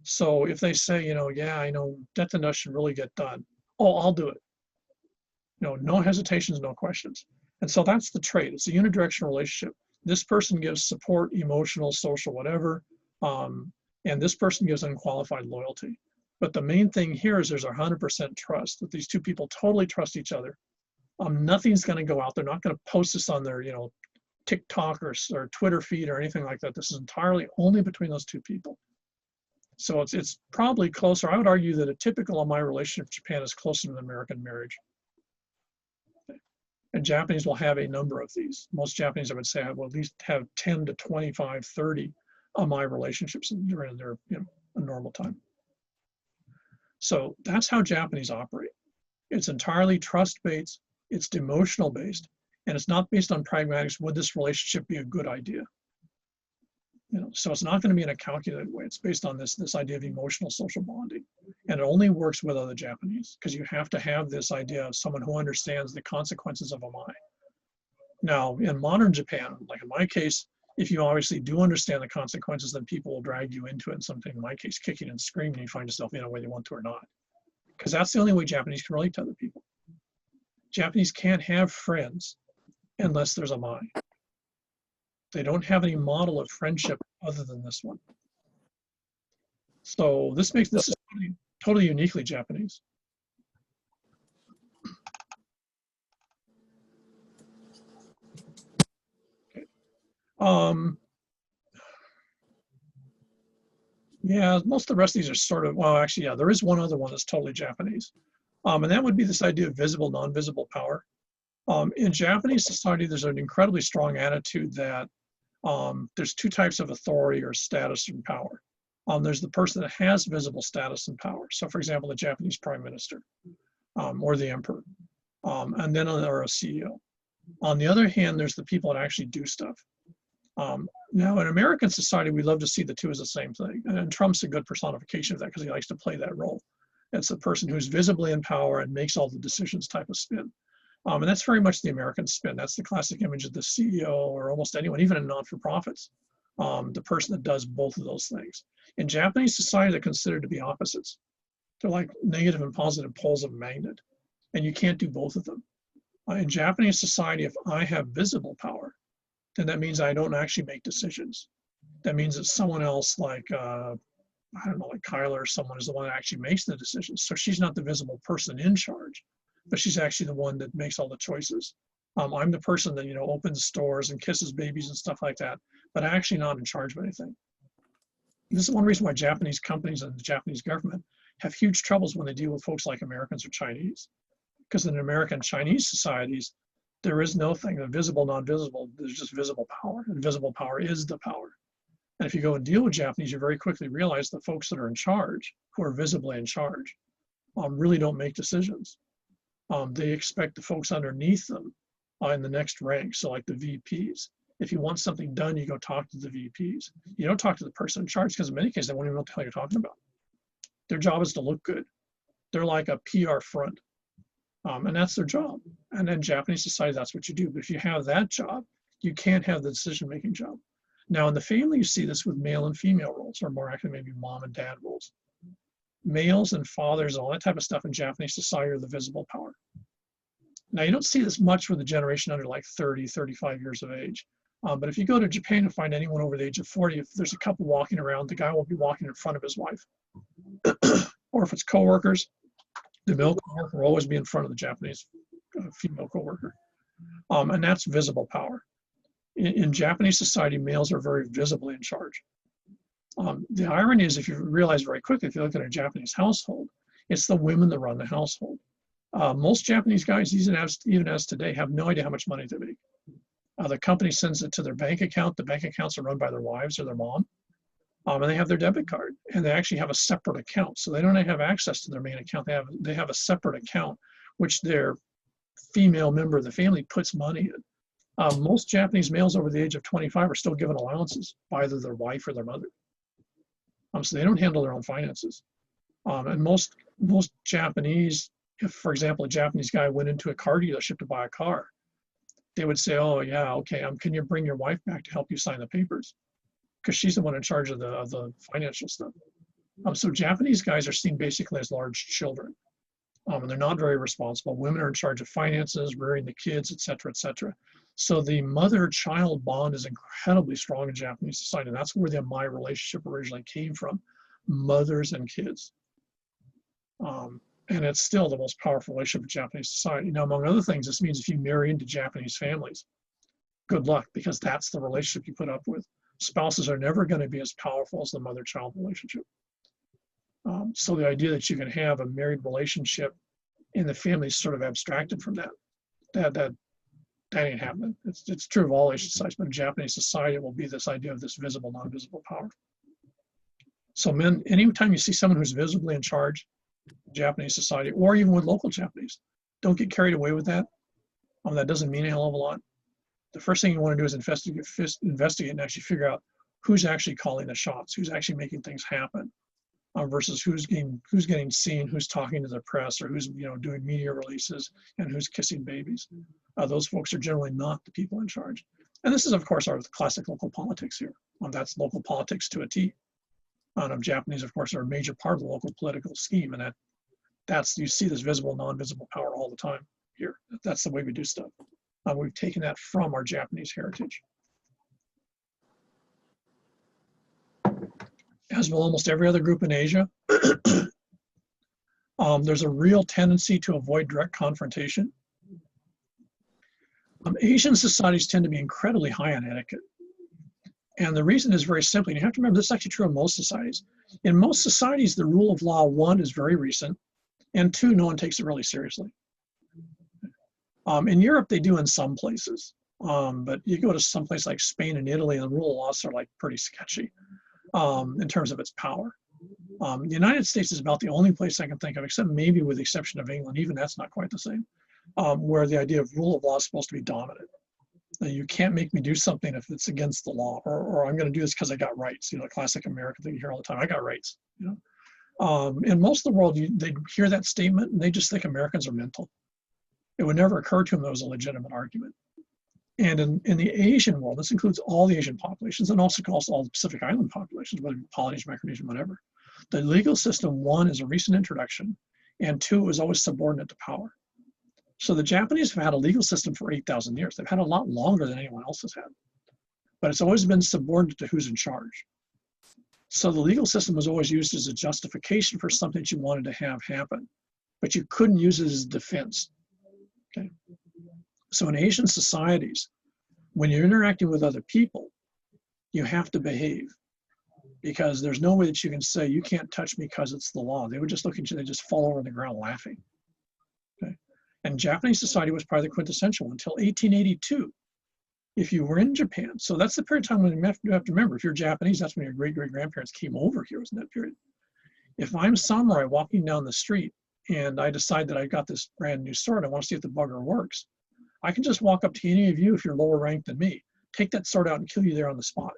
Speaker 1: So if they say, you know, yeah, I know that should really get done. Oh, I'll do it. You know, no hesitations, no questions. And so that's the trait. It's a unidirectional relationship. This person gives support, emotional, social, whatever. And this person gives unqualified loyalty. But the main thing here is there's 100% trust that these two people totally trust each other. Nothing's going to go out. They're not going to post this on their, you know, TikTok or Twitter feed or anything like that. This is entirely only between those two people. So it's probably closer. I would argue that a typical of my relationship with Japan is closer to an American marriage. And Japanese will have a number of these. Most Japanese, I would say, will at least have 10 to 25, 30 of my relationships during their, you know, a normal time. So that's how Japanese operate. It's entirely trust-based, it's emotional based, and it's not based on pragmatics. Would this relationship be a good idea? You know, so it's not going to be in a calculated way. It's based on this idea of emotional social bonding. And it only works with other Japanese because you have to have this idea of someone who understands the consequences of a lie. Now, in modern Japan, like in my case, if you obviously do understand the consequences, then people will drag you into it, and something, in my case, kicking and screaming, you find yourself in a way you want to or not. Because that's the only way Japanese can relate to other people. Japanese can't have friends unless there's a lie. They don't have any model of friendship other than this one. So this makes this totally uniquely Japanese. Okay. Yeah, most of the rest of these are sort of, well, actually, yeah, there is one other one that's totally Japanese. And that would be this idea of visible, non-visible power. In Japanese society, there's an incredibly strong attitude that there's two types of authority or status and power. There's the person that has visible status and power. So for example, the Japanese prime minister or the emperor, and then or a CEO. On the other hand, there's the people that actually do stuff. Now in American society, we love to see the two as the same thing. And Trump's a good personification of that because he likes to play that role. It's the person who's visibly in power and makes all the decisions type of spin. And that's very much the American spin. That's the classic image of the CEO or almost anyone, even in non-for-profits, the person that does both of those things. In Japanese society, they're considered to be opposites. They're like negative and positive poles of a magnet, and you can't do both of them. In Japanese society, if I have visible power, then that means I don't actually make decisions. That means that someone else like, I don't know, like Kyla or someone is the one that actually makes the decisions. So she's not the visible person in charge, but she's actually the one that makes all the choices. I'm the person that, you know, opens stores and kisses babies and stuff like that, but I'm actually not in charge of anything. This is one reason why Japanese companies and the Japanese government have huge troubles when they deal with folks like Americans or Chinese. Because in American Chinese societies, there is no thing of visible, non-visible, there's just visible power, and visible power is the power. And if you go and deal with Japanese, you very quickly realize the folks that are in charge, who are visibly in charge, really don't make decisions. They expect the folks underneath them in the next rank, so like the VPs. If you want something done, you go talk to the VPs. You don't talk to the person in charge because in many cases, they won't even know what the hell you're talking about. Their job is to look good. They're like a PR front, and that's their job. And in Japanese society, that's what you do. But if you have that job, You can't have the decision-making job. Now in the family, you see this with male and female roles, or more accurately, maybe mom and dad roles. Males and fathers, all that type of stuff in Japanese society are the visible power. Now you don't see this much with the generation under like 30, 35 years of age. But if you go to Japan and find anyone over the age of 40, if there's a couple walking around, the guy will be walking in front of his wife. Or if it's coworkers, the male coworker will always be in front of the Japanese female coworker. And that's visible power. In Japanese society, males are very visibly in charge. The irony is, if you realize very quickly, if you look at a Japanese household, it's the women that run the household. Most Japanese guys, even as today, have no idea how much money they make. The company sends it to their bank account. The bank accounts are run by their wives or their mom. And they have their debit card, and they actually have a separate account. So they don't have access to their main account. They have a separate account, which their female member of the family puts money in. Most Japanese males over the age of 25 are still given allowances by either their wife or their mother. So they don't handle their own finances. And most Japanese, if, for example, a Japanese guy went into a car dealership to buy a car, they would say, oh, yeah, okay, can you bring your wife back to help you sign the papers? Because she's the one in charge of the financial stuff. So Japanese guys are seen basically as large children. And they're not very responsible. Women are in charge of finances, rearing the kids, et cetera, et cetera. So the mother-child bond is incredibly strong in Japanese society. And that's where the my relationship originally came from, mothers and kids. And it's still the most powerful relationship in Japanese society. Now, among other things, this means if you marry into Japanese families, good luck, because that's the relationship you put up with. Spouses are never going to be as powerful as the mother-child relationship. So the idea that you can have a married relationship in the family is sort of abstracted from that. That ain't happening. It's true of all Asian societies, but in Japanese society, it will be this idea of this visible, non-visible power. So men, anytime you see someone who's visibly in charge, Japanese society, or even with local Japanese, don't get carried away with that. That doesn't mean a hell of a lot. The first thing you want to do is investigate and actually figure out who's actually calling the shots, who's actually making things happen, versus who's getting seen, who's talking to the press, or who's doing media releases, and who's kissing babies. Those folks are generally not the people in charge. And this is, of course, our classic local politics here. That's local politics to a T. Japanese, of course, are a major part of the local political scheme, and that's you see this visible, non-visible power all the time here. That's the way we do stuff. We've taken that from our Japanese heritage. As with almost every other group in Asia, there's a real tendency to avoid direct confrontation. Asian societies tend to be incredibly high on etiquette. And the reason is very simply, and you have to remember this is actually true in most societies. In most societies, the rule of law, one, is very recent, and two, no one takes it really seriously. In Europe, they do in some places, but you go to some place like Spain and Italy, and the rule of laws are like pretty sketchy in terms of its power. The United States is about the only place I can think of, except maybe with the exception of England, even that's not quite the same, where the idea of rule of law is supposed to be dominant. You can't make me do something if it's against the law, or I'm going to do this because I got rights. Classic American thing you hear all the time. I got rights. In most of the world, they hear that statement and they just think Americans are mental. It would never occur to them that it was a legitimate argument. And in the Asian world, this includes all the Asian populations and also all the Pacific Island populations, whether Polynesian, Micronesian, whatever. The legal system, one, is a recent introduction, and two, is always subordinate to power. So the Japanese have had a legal system for 8,000 years. They've had a lot longer than anyone else has had. But it's always been subordinate to who's in charge. So the legal system was always used as a justification for something that you wanted to have happen, but you couldn't use it as defense. Okay. So in Asian societies, when you're interacting with other people, you have to behave, because there's no way that you can say, you can't touch me because it's the law. They would just look at you, they just fall over on the ground laughing. Okay. And Japanese society was probably the quintessential until 1882. If you were in Japan, so that's the period of time when you have to remember, if you're Japanese, that's when your great-great-grandparents came over here, was in that period. If I'm samurai walking down the street and I decide that I got this brand new sword, I want to see if the bugger works, I can just walk up to any of you if you're lower ranked than me, take that sword out and kill you there on the spot.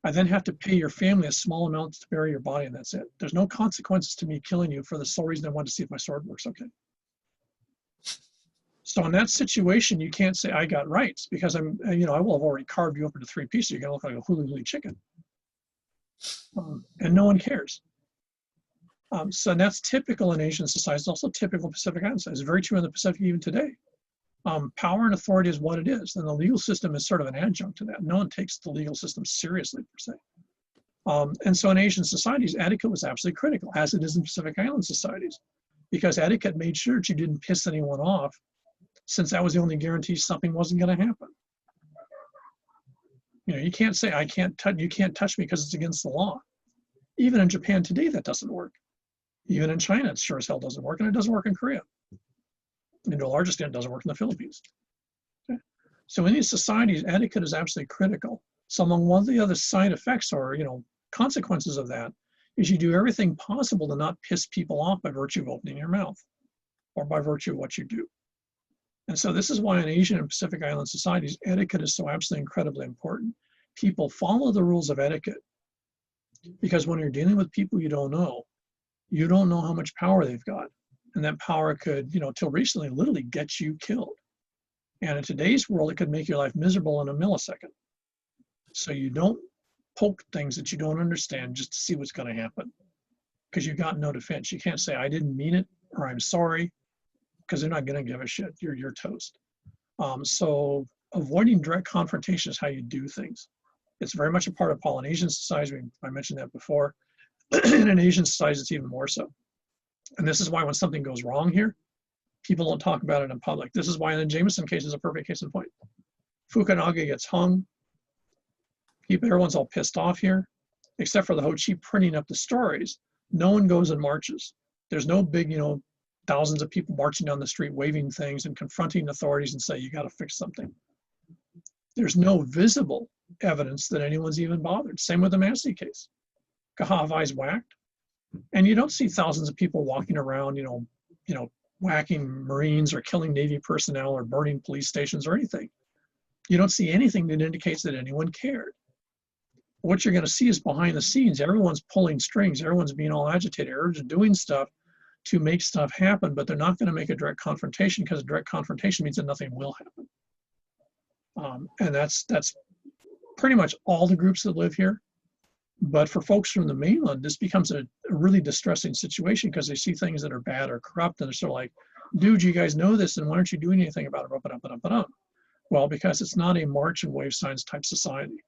Speaker 1: I then have to pay your family a small amount to bury your body, and that's it. There's no consequences to me killing you for the sole reason I wanted to see if my sword works okay. So in that situation, you can't say I got rights because I will have already carved you up into 3 pieces. You're gonna look like a hula chicken, and no one cares. So that's typical in Asian societies. It's also typical Pacific Island societies. It's very true in the Pacific even today. Power and authority is what it is, and the legal system is sort of an adjunct to that. No one takes the legal system seriously per se. And so in Asian societies, etiquette was absolutely critical, as it is in Pacific Island societies, because etiquette made sure that you didn't piss anyone off, since that was the only guarantee something wasn't going to happen. You can't say you can't touch me because it's against the law. Even in Japan today, that doesn't work. Even in China, it sure as hell doesn't work, and it doesn't work in Korea. And to a large extent, it doesn't work in the Philippines. Okay? So in these societies, etiquette is absolutely critical. So among one of the other side effects or consequences of that is you do everything possible to not piss people off by virtue of opening your mouth or by virtue of what you do. And so this is why in Asian and Pacific Island societies, etiquette is so absolutely incredibly important. People follow the rules of etiquette because when you're dealing with people you don't know how much power they've got. And that power could, till recently, literally get you killed. And in today's world, it could make your life miserable in a millisecond. So you don't poke things that you don't understand just to see what's going to happen, because you've got no defense. You can't say, I didn't mean it, or I'm sorry, because they're not going to give a shit. You're toast. So avoiding direct confrontation is how you do things. It's very much a part of Polynesian societies. I mentioned that before. And in Asian societies, it's even more so. And this is why when something goes wrong here, people don't talk about it in public. This is why in the Jameson case is a perfect case in point. Fukunaga gets hung. Everyone's all pissed off here, except for the Ho Chi printing up the stories. No one goes and marches. There's no big, thousands of people marching down the street, waving things and confronting authorities and say, you got to fix something. There's no visible evidence that anyone's even bothered. Same with the Massey case. Kahawai's whacked. And you don't see thousands of people walking around, whacking Marines or killing Navy personnel or burning police stations or anything. You don't see anything that indicates that anyone cared. What you're going to see is behind the scenes, everyone's pulling strings, everyone's being all agitated, everyone's doing stuff to make stuff happen, but they're not going to make a direct confrontation because a direct confrontation means that nothing will happen. And that's pretty much all the groups that live here. But for folks from the mainland, this becomes a really distressing situation because they see things that are bad or corrupt, and they're sort of like, dude, you guys know this, and why aren't you doing anything about it? Well, because it's not a march and wave signs type society.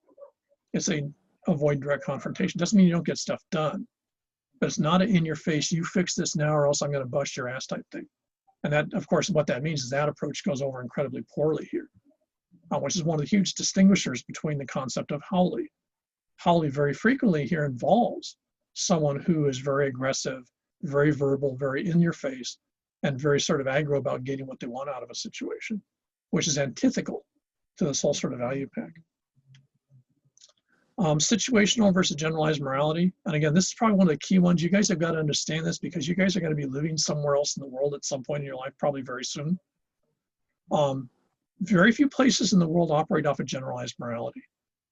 Speaker 1: It's a avoid direct confrontation. Doesn't mean you don't get stuff done, but it's not an in your face, you fix this now or else I'm going to bust your ass type thing. And that, of course, what that means is that approach goes over incredibly poorly here, which is one of the huge distinguishers between the concept of haole. Haole very frequently here involves someone who is very aggressive, very verbal, very in your face, and very sort of aggro about getting what they want out of a situation, which is antithetical to this whole sort of value pack. Situational versus generalized morality. And again, this is probably one of the key ones. You guys have got to understand this because you guys are going to be living somewhere else in the world at some point in your life, probably very soon. Very few places in the world operate off of generalized morality.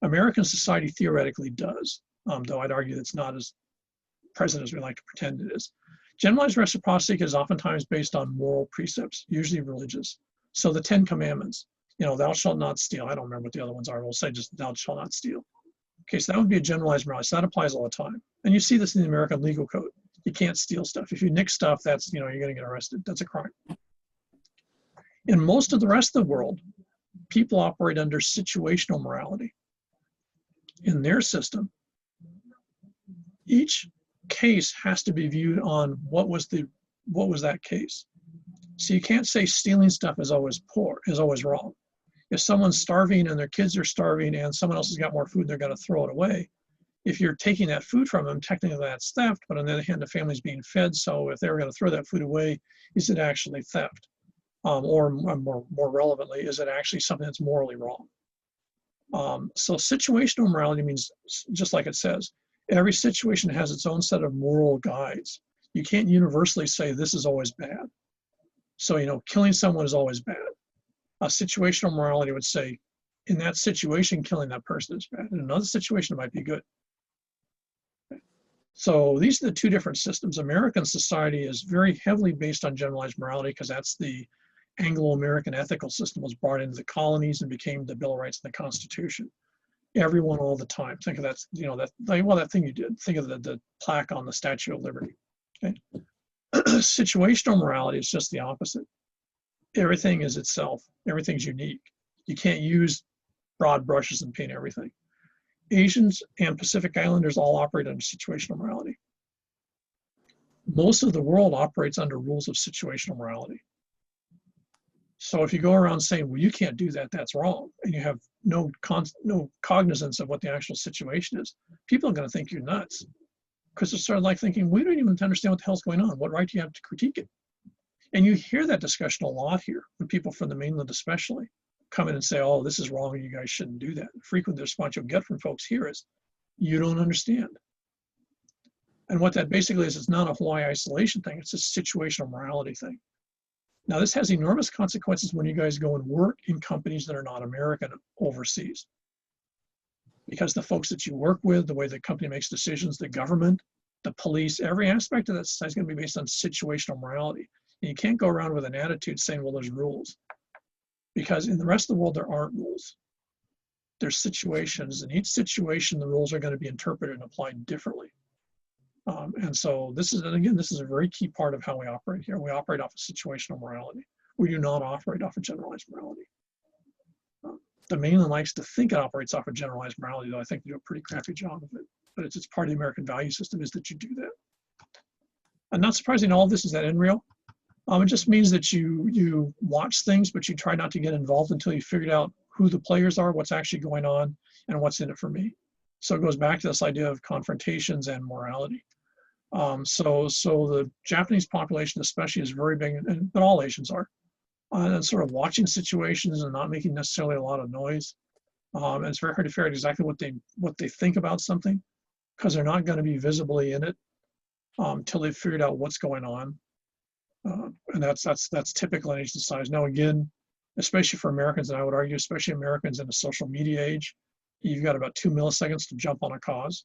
Speaker 1: American society theoretically does, though I'd argue it's not as present as we like to pretend it is. Generalized reciprocity is oftentimes based on moral precepts, usually religious. So the 10 Commandments, thou shalt not steal. I don't remember what the other ones are. We'll say just thou shalt not steal. Okay, so that would be a generalized morality. So that applies all the time. And you see this in the American legal code. You can't steal stuff. If you nick stuff, that's, you're going to get arrested. That's a crime. In most of the rest of the world, people operate under situational morality. In their system, each case has to be viewed on what was that case. So you can't say stealing stuff is always wrong. If someone's starving and their kids are starving and someone else has got more food, they're going to throw it away. If you're taking that food from them, technically that's theft, but on the other hand, the family's being fed, so if they were going to throw that food away, is it actually theft? Or more relevantly, is it actually something that's morally wrong? So situational morality means, just like it says, every situation has its own set of moral guides. You can't universally say this is always bad. So, killing someone is always bad. A situational morality would say, in that situation, killing that person is bad. In another situation, it might be good. So these are the two different systems. American society is very heavily based on generalized morality because that's the Anglo-American ethical system was brought into the colonies and became the Bill of Rights and the Constitution. Everyone all the time. Think of that, you know, that, well, that thing you did. Think of the plaque on the Statue of Liberty. Okay. Situational morality is just the opposite. Everything is itself. Everything's unique. You can't use broad brushes and paint everything. Asians and Pacific Islanders all operate under situational morality. Most of the world operates under rules of situational morality. So if you go around saying, well, you can't do that, that's wrong, and you have no cognizance of what the actual situation is, people are going to think you're nuts. Because it's sort of like thinking, we don't even understand what the hell's going on. What right do you have to critique it? And you hear that discussion a lot here, when people from the mainland especially come in and say, oh, this is wrong and you guys shouldn't do that. Frequently the response you'll get from folks here is, you don't understand. And what that basically is, it's not a Hawaii isolation thing, it's a situational morality thing. Now this has enormous consequences when you guys go and work in companies that are not American overseas. Because the folks that you work with, the way the company makes decisions, the government, the police, every aspect of that society is going to be based on situational morality. And you can't go around with an attitude saying, well, there's rules. Because in the rest of the world, there aren't rules. There's situations. In each situation, the rules are going to be interpreted and applied differently. And so this is, and again, this is a very key part of how we operate here. We operate off of situational morality. We do not operate off of generalized morality. The mainland likes to think it operates off of generalized morality, though I think they do a pretty crappy job of it. But it's part of the American value system is that you do that. And not surprising, all of this is that in real. It just means that you watch things, but you try not to get involved until you figured out who the players are, what's actually going on, and what's in it for me. So it goes back to this idea of confrontations and morality. So the Japanese population especially is very big, but all Asians are. And sort of watching situations and not making necessarily a lot of noise. And it's very hard to figure out exactly what they think about something, because they're not going to be visibly in it until they've figured out what's going on. And that's typical in Asian societies. Now again, especially for Americans, and I would argue especially Americans in the social media age, you've got about 2 milliseconds to jump on a cause,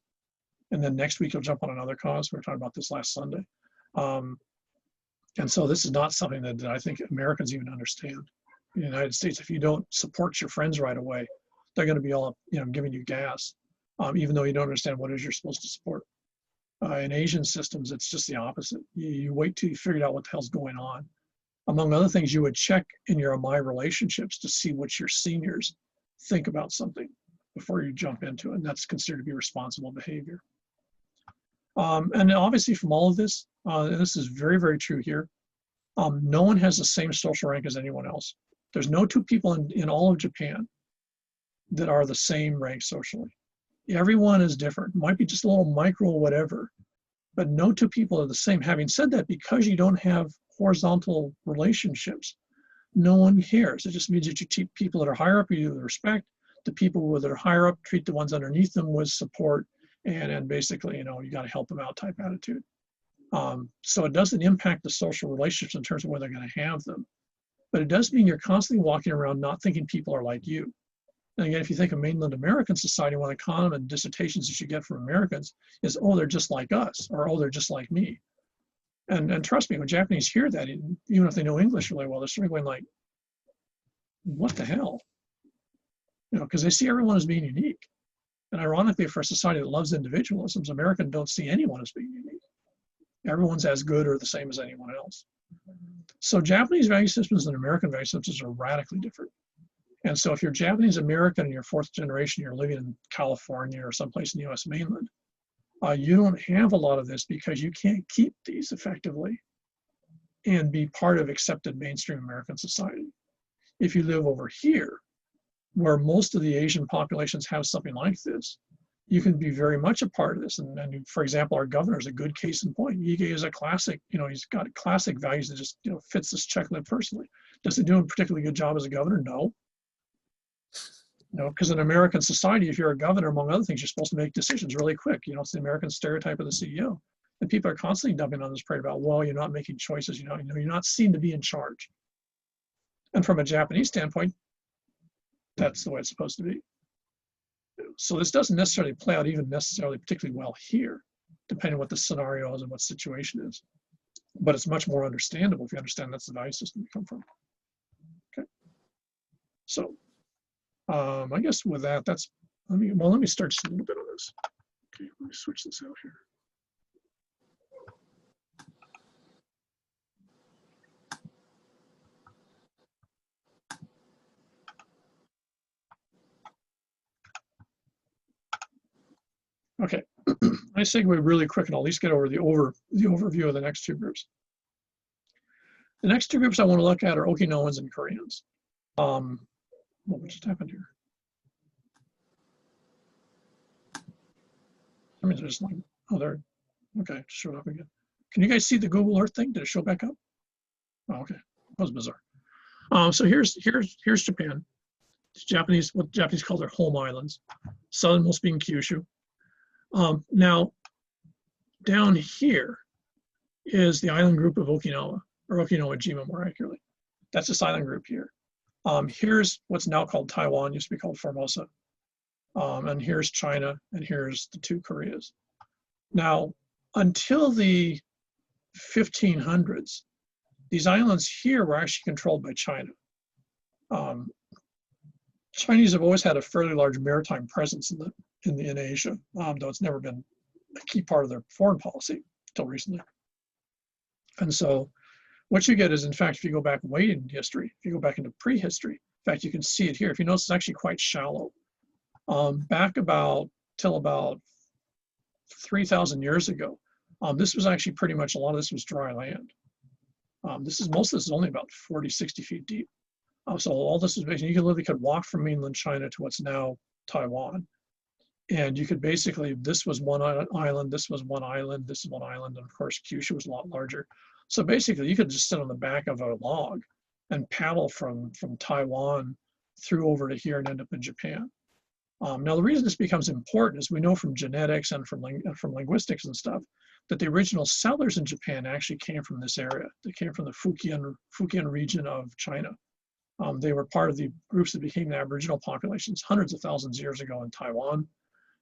Speaker 1: and then next week you'll jump on another cause. We were talking about this last Sunday. And so this is not something that I think Americans even understand. In the United States, if you don't support your friends right away, they're going to be all, giving you gas, even though you don't understand what it is you're supposed to support. In Asian systems, it's just the opposite. You wait till you figured out what the hell's going on. Among other things, you would check in your amai relationships to see what your seniors think about something before you jump into it. And that's considered to be responsible behavior. And obviously from all of this, and this is very, very true here, no one has the same social rank as anyone else. There's no two people in all of Japan that are the same rank socially. Everyone is different. It might be just a little micro whatever, but no two people are the same. Having said that, because you don't have horizontal relationships, no one cares. It just means that you treat people that are higher up you with respect. The people that are higher up treat the ones underneath them with support, and basically, you got to help them out type attitude. So it doesn't impact the social relationships in terms of whether they're going to have them, but it does mean you're constantly walking around not thinking people are like you. And again, if you think of mainland American society, one of the common dissertations that you get from Americans is, oh, they're just like us, or oh, they're just like me. And trust me, when Japanese hear that, even if they know English really well, they're sort of going like, what the hell? Because they see everyone as being unique. And ironically, for a society that loves individualism, Americans don't see anyone as being unique. Everyone's as good or the same as anyone else. So Japanese value systems and American value systems are radically different. And so if you're Japanese American and you're fourth generation, you're living in California or someplace in the US mainland, you don't have a lot of this because you can't keep these effectively and be part of accepted mainstream American society. If you live over here, where most of the Asian populations have something like this, you can be very much a part of this. And for example, our governor is a good case in point. Ige is a classic, he's got classic values that just, fits this checklist personally. Does he do a particularly good job as a governor? No. Because in American society, if you're a governor, among other things, you're supposed to make decisions really quick. It's the American stereotype of the CEO. And people are constantly dumping on this parade about, well, you're not making choices, you're not seen to be in charge. And from a Japanese standpoint, that's the way it's supposed to be. So this doesn't necessarily play out even necessarily particularly well here, depending on what the scenario is and what the situation is. But it's much more understandable if you understand that's the value system you come from. So I guess with that, let me start just a little bit on this. Okay, let me switch this out here. Okay, I segue really quick and I'll at least get over the overview of the next two groups. The next two groups I want to look at are Okinawans and Koreans. What just happened here? I mean, there's like, oh, there, okay, it showed up again. Can you guys see the Google Earth thing? Did it show back up? Oh, okay, that was bizarre. So here's Japan. It's Japanese, what Japanese call their home islands. Southernmost being Kyushu. Now, down here is the island group of Okinawa, or Okinawa-jima more accurately. That's this island group here. Here's what's now called Taiwan, used to be called Formosa. And here's China, and here's the two Koreas. Now, until the 1500s, these islands here were actually controlled by China. Chinese have always had a fairly large maritime presence in Asia, though it's never been a key part of their foreign policy until recently. And so what you get is, in fact, if you go back way in history, if you go back into prehistory, in fact, you can see it here. If you notice, it's actually quite shallow. Back till about 3,000 years ago, this was actually pretty much, a lot of this was dry land. Most of this is only about 40, 60 feet deep. So all this is basically, you could walk from mainland China to what's now Taiwan. And you could basically, this was one island, this was one island, this is one island, and of course Kyushu was a lot larger. So basically you could just sit on the back of a log and paddle from Taiwan through over to here and end up in Japan. Now the reason this becomes important is we know from genetics and from linguistics and stuff that the original settlers in Japan actually came from this area. They came from the Fujian region of China. They were part of the groups that became the Aboriginal populations hundreds of thousands of years ago in Taiwan,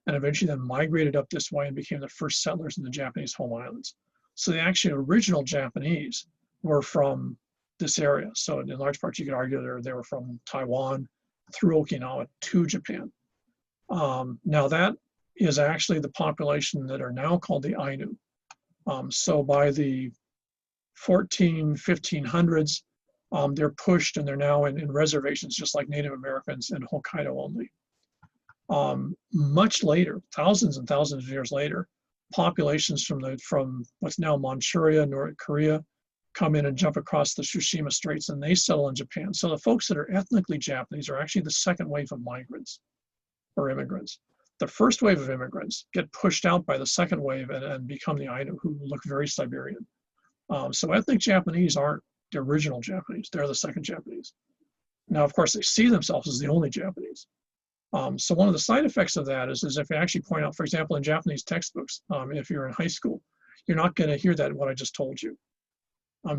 Speaker 1: and eventually then migrated up this way and became the first settlers in the Japanese home islands. So the actual original Japanese were from this area. So in large part, you could argue they were from Taiwan through Okinawa to Japan. Now that is actually the population that are now called the Ainu. So by the 1500s, they're pushed and they're now in reservations just like Native Americans in Hokkaido only. Much later, thousands and thousands of years later, populations from what's now Manchuria, North Korea, come in and jump across the Tsushima Straits and they settle in Japan. So the folks that are ethnically Japanese are actually the second wave of migrants or immigrants. The first wave of immigrants get pushed out by the second wave and become the Ainu, who look very Siberian. So ethnic Japanese aren't the original Japanese, they're the second Japanese. Now, of course, they see themselves as the only Japanese. So one of the side effects of that is if you actually point out, for example, in Japanese textbooks, if you're in high school, you're not going to hear that what I just told you.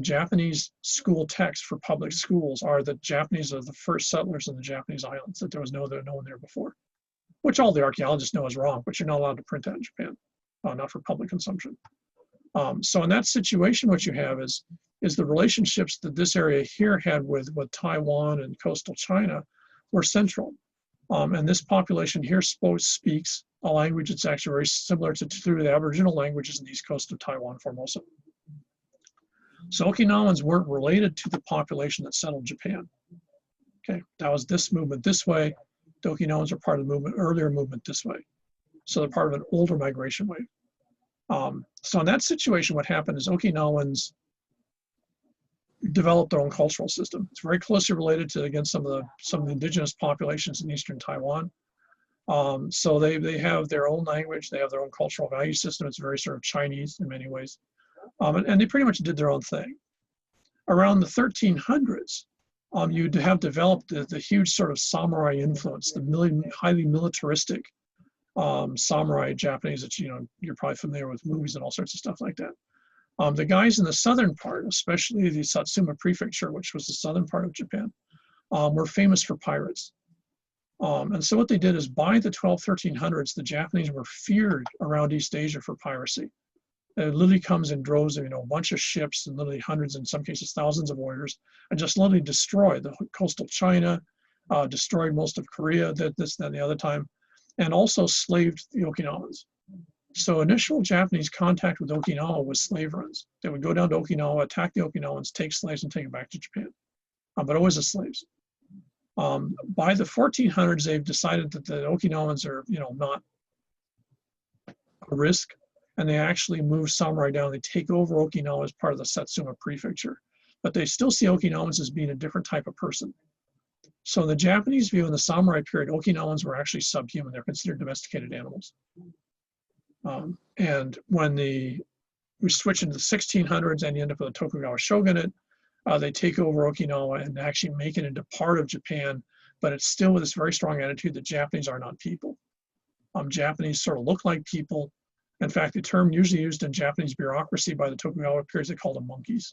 Speaker 1: Japanese school texts for public schools are that Japanese are the first settlers in the Japanese islands, that there was no one there before, which all the archaeologists know is wrong, but you're not allowed to print that in Japan, not for public consumption. So in that situation, what you have is the relationships that this area here had with Taiwan and coastal China were central. And this population here speaks a language that's actually very similar to the Aboriginal languages in the east coast of Taiwan, Formosa. So Okinawans weren't related to the population that settled Japan. Okay, that was this movement this way. The Okinawans are part of the earlier movement this way. So they're part of an older migration wave. So in that situation, what happened is Okinawans developed their own cultural system. It's very closely related to, again, some of the indigenous populations in eastern Taiwan. So they have their own language, they have their own cultural value system. It's very sort of Chinese in many ways. And they pretty much did their own thing. Around the 1300s, you'd have developed the huge sort of samurai influence, the highly militaristic samurai Japanese that you're probably familiar with movies and all sorts of stuff like that. The guys in the southern part, especially the Satsuma Prefecture, which was the southern part of Japan, were famous for pirates. And so what they did is by the 1300s, the Japanese were feared around East Asia for piracy. It literally comes in droves of, a bunch of ships and literally hundreds, in some cases thousands of warriors, and just literally destroy the coastal China, destroyed most of Korea, this, that, and the other time, and also slaved the Okinawans. So initial Japanese contact with Okinawa was slave runs. They would go down to Okinawa, attack the Okinawans, take slaves, and take them back to Japan, but always as slaves. By the 1400s, they've decided that the Okinawans are, not a risk, and they actually move samurai down. They take over Okinawa as part of the Satsuma prefecture, but they still see Okinawans as being a different type of person. So in the Japanese view, in the samurai period, Okinawans were actually subhuman. They're considered domesticated animals. And when we switch into the 1600s and you end up with the Tokugawa shogunate, they take over Okinawa and actually make it into part of Japan, but it's still with this very strong attitude that Japanese are not people. Japanese sort of look like people. In fact, the term usually used in Japanese bureaucracy by the Tokugawa period, they called them monkeys.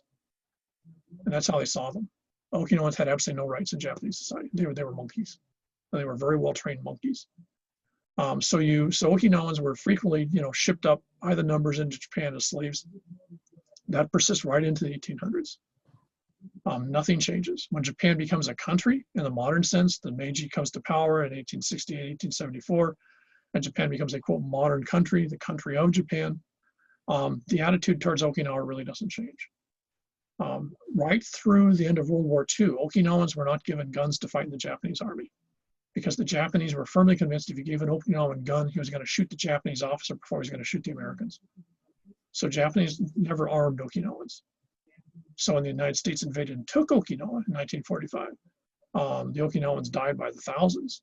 Speaker 1: And that's how they saw them. Okinawans had absolutely no rights in Japanese society. They were monkeys. They were very well-trained monkeys. So Okinawans were frequently, shipped up by the numbers into Japan as slaves. That persists right into the 1800s. Nothing changes. When Japan becomes a country in the modern sense, the Meiji comes to power in 1868, 1874, and Japan becomes a, quote, modern country, the country of Japan, the attitude towards Okinawa really doesn't change. Right through the end of World War II, Okinawans were not given guns to fight in the Japanese army, because the Japanese were firmly convinced if you gave an Okinawan gun, he was going to shoot the Japanese officer before he was going to shoot the Americans. So Japanese never armed Okinawans. So when the United States invaded and took Okinawa in 1945, the Okinawans died by the thousands,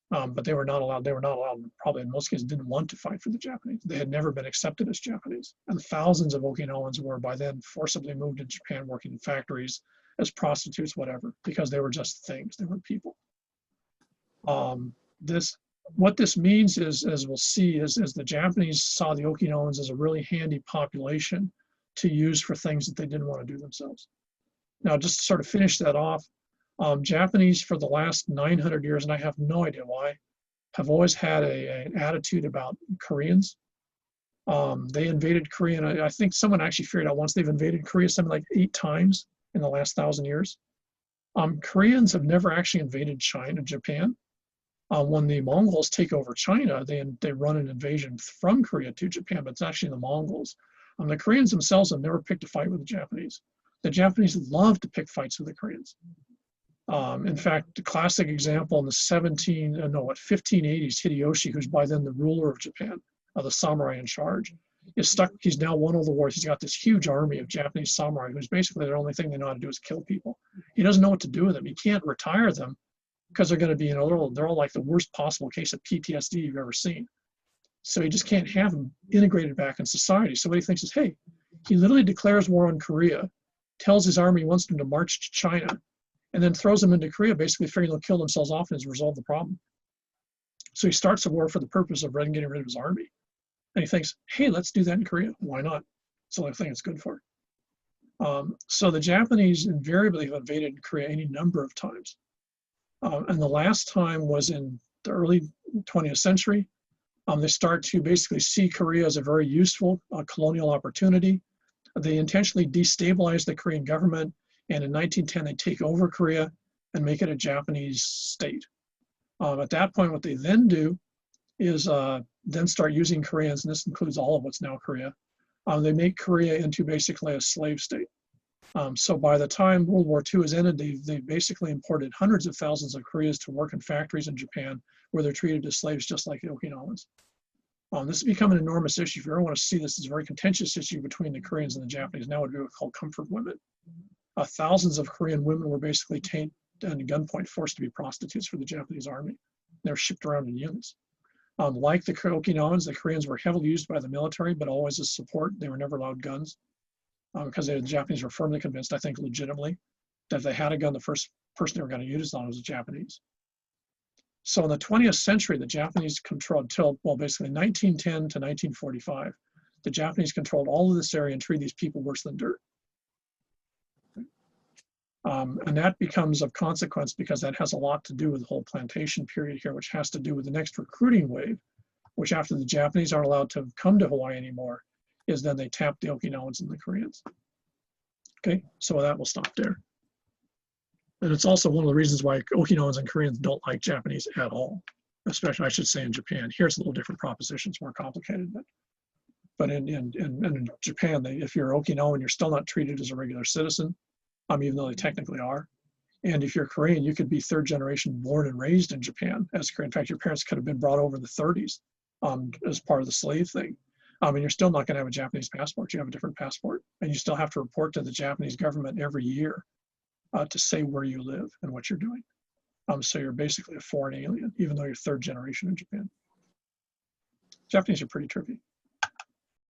Speaker 1: but they were not allowed, probably in most cases didn't want to fight for the Japanese. They had never been accepted as Japanese. And thousands of Okinawans were by then forcibly moved to Japan, working in factories as prostitutes, whatever, because they were just things, they weren't people. What this means is, as we'll see, is the Japanese saw the Okinawans as a really handy population to use for things that they didn't want to do themselves. Now, just to sort of finish that off, Japanese for the last 900 years, and I have no idea why, have always had an attitude about Koreans. They invaded Korea, and I think someone actually figured out once they've invaded Korea something like 8 times in the last 1,000 years. Koreans have never actually invaded Japan. When the Mongols take over China, they run an invasion from Korea to Japan, but it's actually the Mongols. The Koreans themselves have never picked a fight with the Japanese. The Japanese love to pick fights with the Koreans. In fact, the classic example in the 1580s, Hideyoshi, who's by then the ruler of Japan, the samurai in charge, is stuck. He's now won all the wars. He's got this huge army of Japanese samurai who's basically the only thing they know how to do is kill people. He doesn't know what to do with them. He can't retire them because they're going to be they're all like the worst possible case of PTSD you've ever seen. So he just can't have them integrated back in society. So what he thinks is, hey, he literally declares war on Korea, tells his army he wants them to march to China, and then throws them into Korea, basically figuring they'll kill themselves off and has resolved the problem. So he starts a war for the purpose of getting rid of his army. And he thinks, hey, let's do that in Korea. Why not? It's the only thing it's good for. So the Japanese invariably have invaded Korea any number of times. And the last time was in the early 20th century. They start to basically see Korea as a very useful colonial opportunity. They intentionally destabilize the Korean government, and in 1910 they take over Korea and make it a Japanese state. At that point, what they then do is then start using Koreans, and this includes all of what's now Korea. They make Korea into basically a slave state. So by the time World War II is ended, they basically imported hundreds of thousands of Koreans to work in factories in Japan where they're treated as slaves just like the Okinawans. This has become an enormous issue. If you ever want to see this, it's a very contentious issue between the Koreans and the Japanese. Now it would be called comfort women. Thousands of Korean women were basically taken and at gunpoint forced to be prostitutes for the Japanese army. They were shipped around in units. Like the Okinawans, the Koreans were heavily used by the military, but always as support. They were never allowed guns because the Japanese were firmly convinced, I think legitimately, that if they had a gun, the first person they were going to use it on was a Japanese. So in the 20th century, the Japanese controlled basically 1910 to 1945, the Japanese controlled all of this area and treated these people worse than dirt. And that becomes of consequence because that has a lot to do with the whole plantation period here, which has to do with the next recruiting wave, which after the Japanese aren't allowed to come to Hawaii anymore, is then they tap the Okinawans and the Koreans. Okay, so that will stop there. And it's also one of the reasons why Okinawans and Koreans don't like Japanese at all, especially, I should say, in Japan. Here it's a little different proposition, it's more complicated. But in Japan, if you're Okinawan, you're still not treated as a regular citizen, even though they technically are. And if you're Korean, you could be third generation born and raised in Japan as Korean. In fact, your parents could have been brought over in the 30s as part of the slave thing. And you're still not going to have a Japanese passport. You have a different passport. And you still have to report to the Japanese government every year to say where you live and what you're doing. So you're basically a foreign alien, even though you're third generation in Japan. Japanese are pretty trippy.